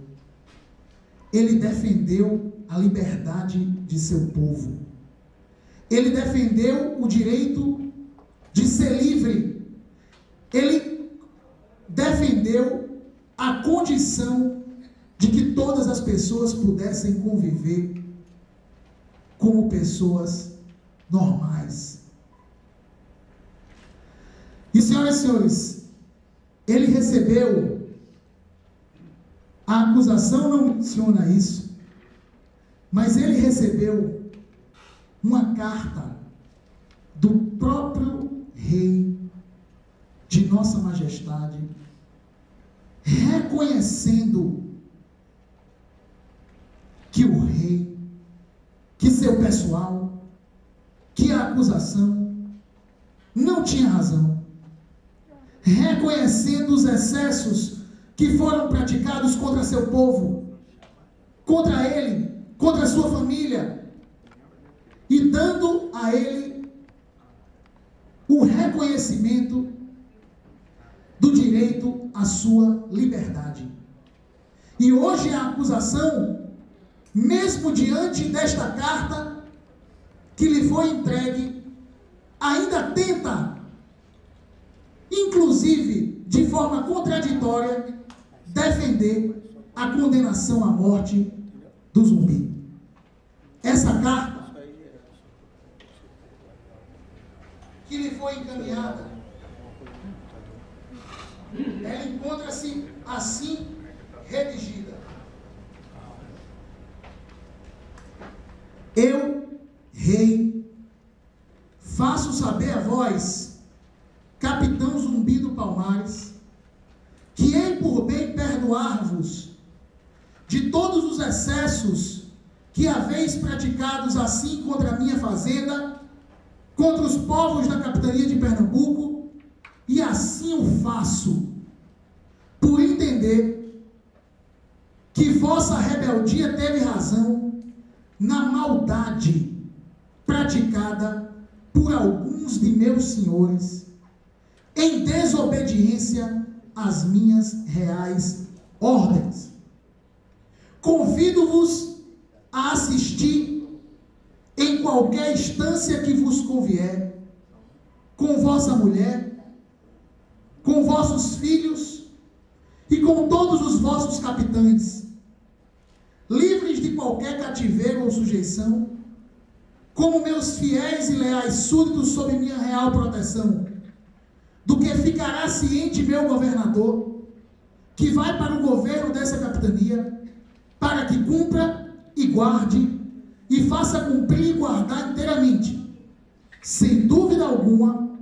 Ele defendeu a liberdade de seu povo. Ele defendeu o direito de ser livre. Ele defendeu a condição de que todas as pessoas pudessem conviver como pessoas normais. E, senhoras e senhores, ele recebeu, a acusação não menciona isso, mas ele recebeu uma carta do próprio rei de Nossa Majestade, reconhecendo que o rei, que seu pessoal, que a acusação não tinha razão, reconhecendo os excessos que foram praticados contra seu povo, contra ele, contra a sua família, e dando a ele o reconhecimento do direito à sua liberdade. E hoje a acusação, mesmo diante desta carta que lhe foi entregue, ainda tenta, inclusive de forma contraditória, defender a condenação à morte do Zumbi. Essa carta que lhe foi encaminhada, ela encontra-se assim redigida: eu, rei, faço saber a vós, capitão Zumbi do Palmares, que hei por bem perdoar-vos de todos os excessos que haveis praticados assim contra a minha fazenda, contra os povos da capitania de Pernambuco, e assim o faço, por entender que vossa rebeldia teve razão na maldade praticada por alguns de meus senhores, em desobediência às minhas reais ordens. Convido-vos a assistir em qualquer instância que vos convier, com vossa mulher, com vossos filhos e com todos os vossos capitães, livres de qualquer cativeiro ou sujeição, como meus fiéis e leais súditos sob minha real proteção, do que ficará ciente meu governador, que vai para o governo dessa capitania, para que cumpra e guarde, e faça cumprir e guardar inteiramente, sem dúvida alguma,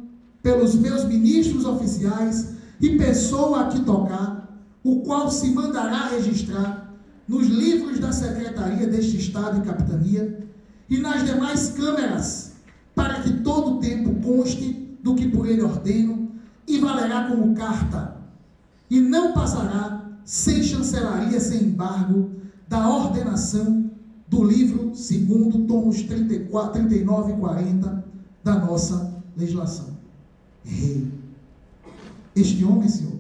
pelos meus ministros oficiais e pessoa a que tocar, o qual se mandará registrar nos livros da secretaria deste estado e capitania, e nas demais câmeras, para que todo o tempo conste do que por ele ordeno, e valerá como carta, e não passará sem chancelaria, sem embargo, da ordenação do livro 2º, tomos 34, 39 e 40 da nossa legislação. Rei, este homem, Senhor,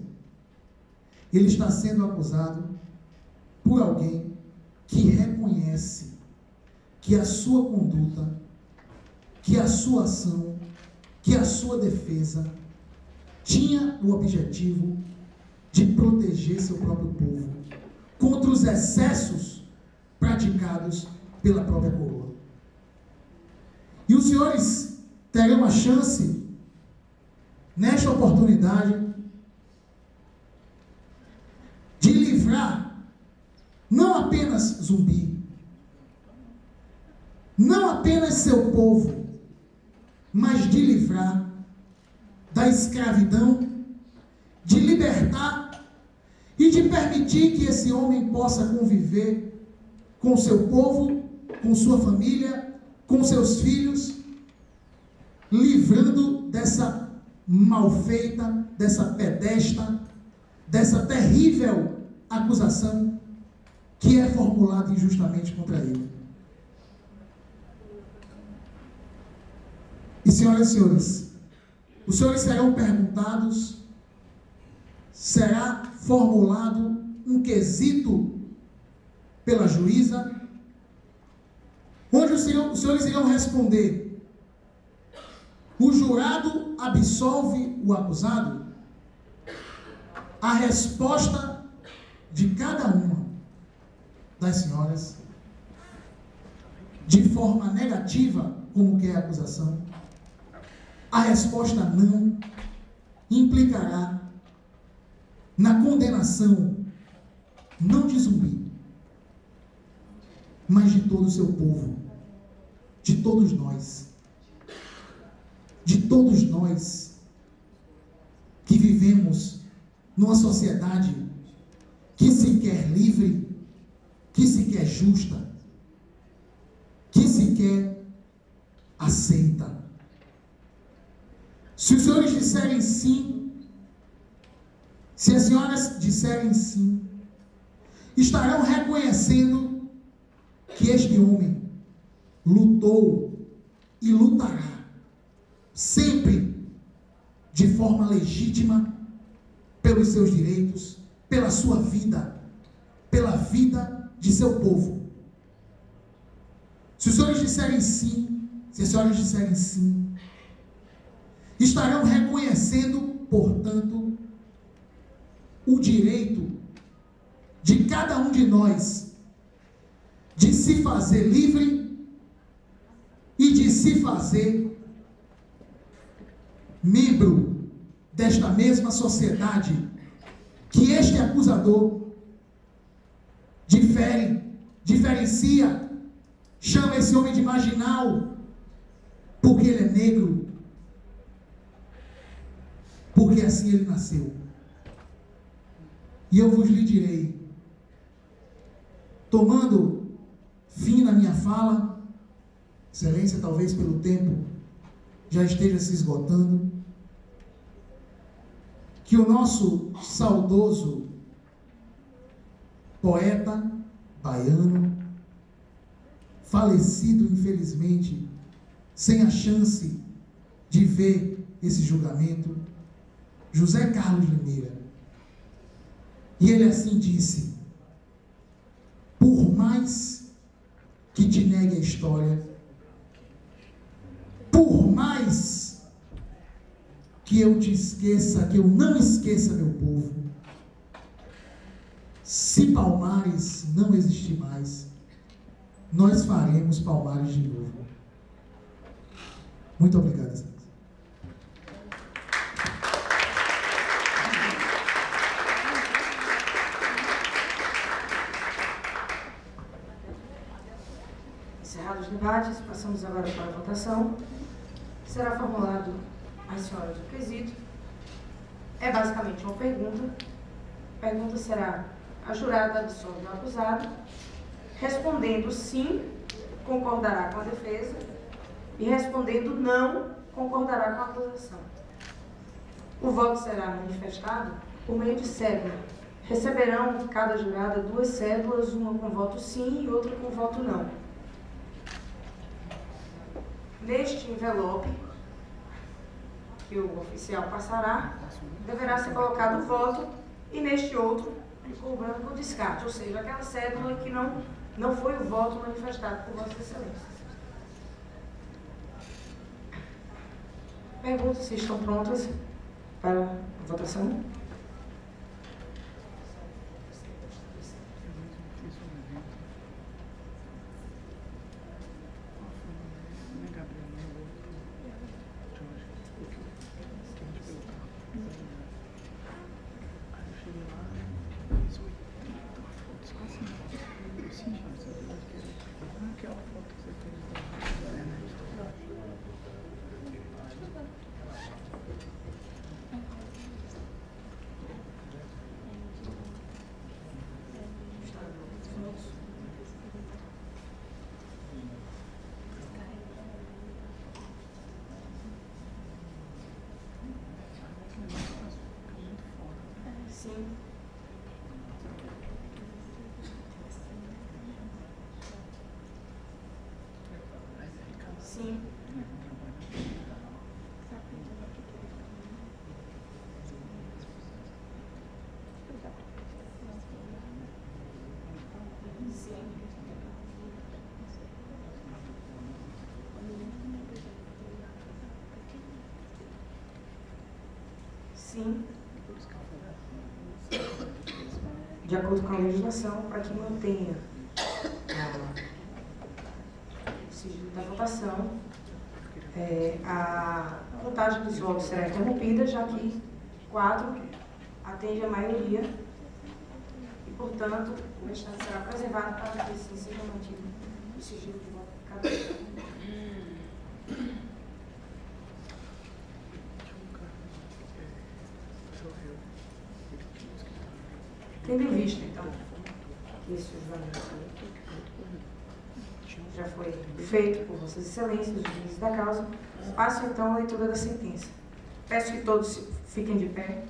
ele está sendo acusado por alguém que reconhece que a sua conduta, que a sua ação, que a sua defesa tinha o objetivo de proteger seu próprio povo contra os excessos praticados pela própria coroa. E os senhores terão a chance, nesta oportunidade, de livrar não apenas Zumbi, não apenas seu povo, mas de livrar da escravidão, de libertar e de permitir que esse homem possa conviver com seu povo, com sua família, com seus filhos, livrando dessa malfeita, dessa pedesta, dessa terrível acusação que é formulada injustamente contra ele. E senhoras e senhores, os senhores serão perguntados, será formulado um quesito pela juíza, onde os senhores irão responder: o jurado absolve o acusado? A resposta de cada uma das senhoras, de forma negativa, como que é a acusação, a resposta não implicará na condenação, não de Zumbi, mas de todo o seu povo, de todos nós que vivemos numa sociedade que se quer livre, que se quer justa, que se quer aceita. Se os senhores disserem sim, se as senhoras disserem sim, estarão reconhecendo que este homem lutou e lutará sempre de forma legítima pelos seus direitos, pela sua vida, pela vida de seu povo. Se os senhores disserem sim, se as senhoras disserem sim, estarão reconhecendo, portanto, o direito de cada um de nós de se fazer livre e de se fazer membro desta mesma sociedade que este acusador diferencia, chama esse homem de marginal, porque ele é negro, porque assim ele nasceu. E eu vos lhe direi, tomando fim na minha fala, Excelência, talvez pelo tempo já esteja se esgotando, que o nosso saudoso poeta baiano, falecido infelizmente, sem a chance de ver esse julgamento, José Carlos Limeira, e ele assim disse: por mais que te negue a história, por mais que eu te esqueça, que eu não esqueça meu povo, se Palmares não existir mais, nós faremos Palmares de novo. Muito obrigado, senhor. Encerrados os debates, passamos agora para a votação. Será formulado às senhoras o quesito. É basicamente uma pergunta. A pergunta será: a jurada absolve o acusado? Respondendo sim, concordará com a defesa, e respondendo não, concordará com a acusação. O voto será manifestado por meio de cédula. Receberão cada jurada 2 cédulas, uma com voto sim e outra com voto não. Neste envelope que o oficial passará, deverá ser colocado o voto e neste outro ficou branco o descarte, ou seja, aquela cédula que não foi o voto manifestado por Vossas Excelências. Perguntas se estão prontas para a votação. Sim. Sim. Sim. De acordo com a legislação, para que mantenha o sigilo da votação, a contagem dos votos será interrompida, já que 4 atende a maioria e, portanto, o restante será preservado para que assim seja mantido o sigilo de voto de cada um. Tendo em vista, então, que esse julgamento já foi feito por Vossas Excelências, os juízes da causa, passo então a leitura da sentença. Peço que todos fiquem de pé.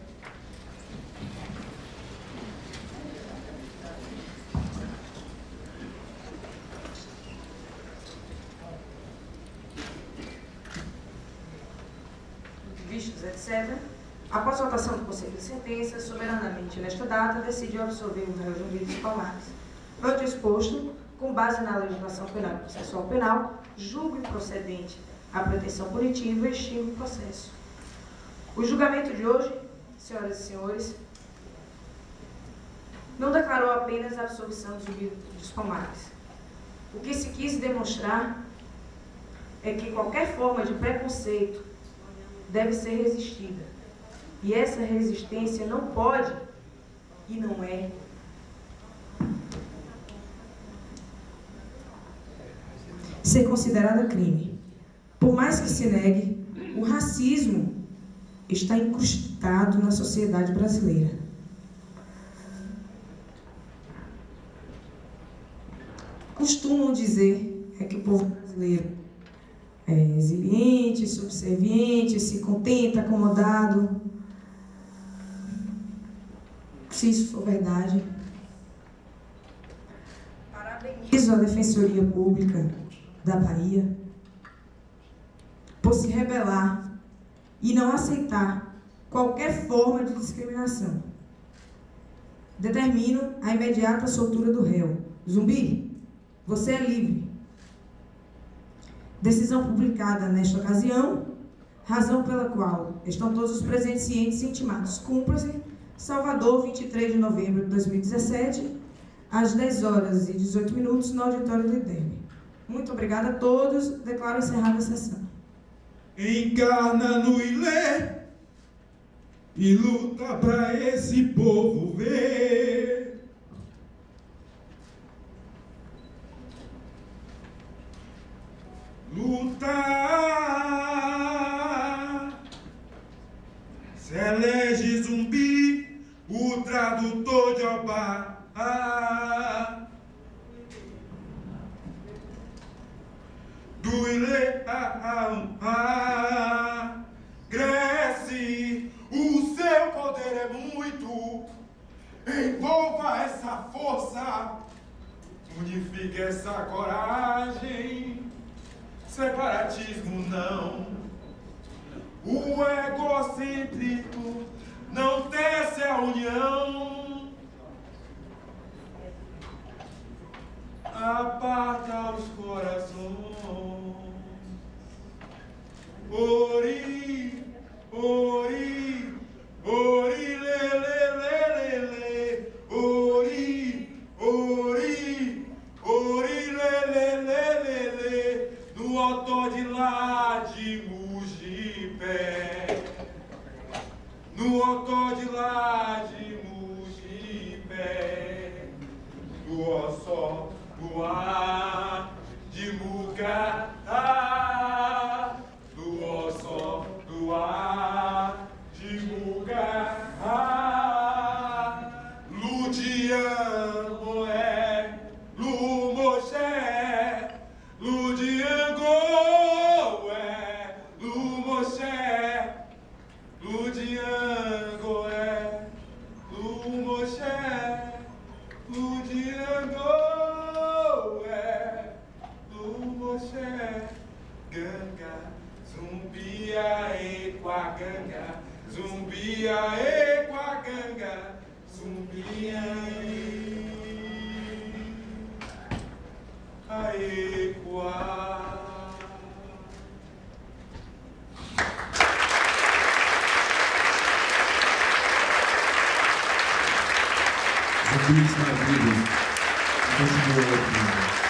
Vistos, etc. Após a votação do Conselho de Sentença, soberanamente nesta data, decidiu absolver o réu João Vitor Palmares. Foi disposto, com base na legislação penal e processual penal, julgo improcedente a pretensão punitiva e extingo o processo. O julgamento de hoje, senhoras e senhores, não declarou apenas a absolvição de João Vitor Palmares. O que se quis demonstrar é que qualquer forma de preconceito deve ser resistida. E essa resistência não pode e não é ser considerada crime. Por mais que se negue, o racismo está incrustado na sociedade brasileira. Costumam dizer que o povo brasileiro é resiliente, subserviente, se contenta, acomodado. Se isso for verdade, parabenizo a Defensoria Pública da Bahia por se rebelar e não aceitar qualquer forma de discriminação. Determino a imediata soltura do réu. Zumbi, você é livre. Decisão publicada nesta ocasião, razão pela qual estão todos os presentes cientes e intimados. Cumpra-se, Salvador, 23 de novembro de 2017, às 10 horas e 18 minutos, no auditório do IDEB. Muito obrigada a todos. Declaro encerrada a sessão. Encarna no Ilê e luta para esse povo ver. Lutar. Se elege Zumbi, o tradutor de Obá. Do Ilê cresce, o seu poder é muito. Envolva essa força, unifique essa coragem. Separatismo não, o egocêntrico não tece a união, aparta os corações. Ori, ori, ori, lê, lê, lê, lê, lê. Ori, ori, ori, lê, lê, lê, lê, lê. No otó de lá de Mugipé, no otó de lá de Mugipé, no ossó do ar de Mugará, no ossó do ar de Mugará. Ludian é Lumoxé, Ludiango é Lumoxé, Ludiango é Lumoxé, Ludiango é Lumoxé. Ganga, zumbi aê com a ganga, zumbi aê com a ganga, zumbi aê com a. Zumbis na vida. Continua aqui.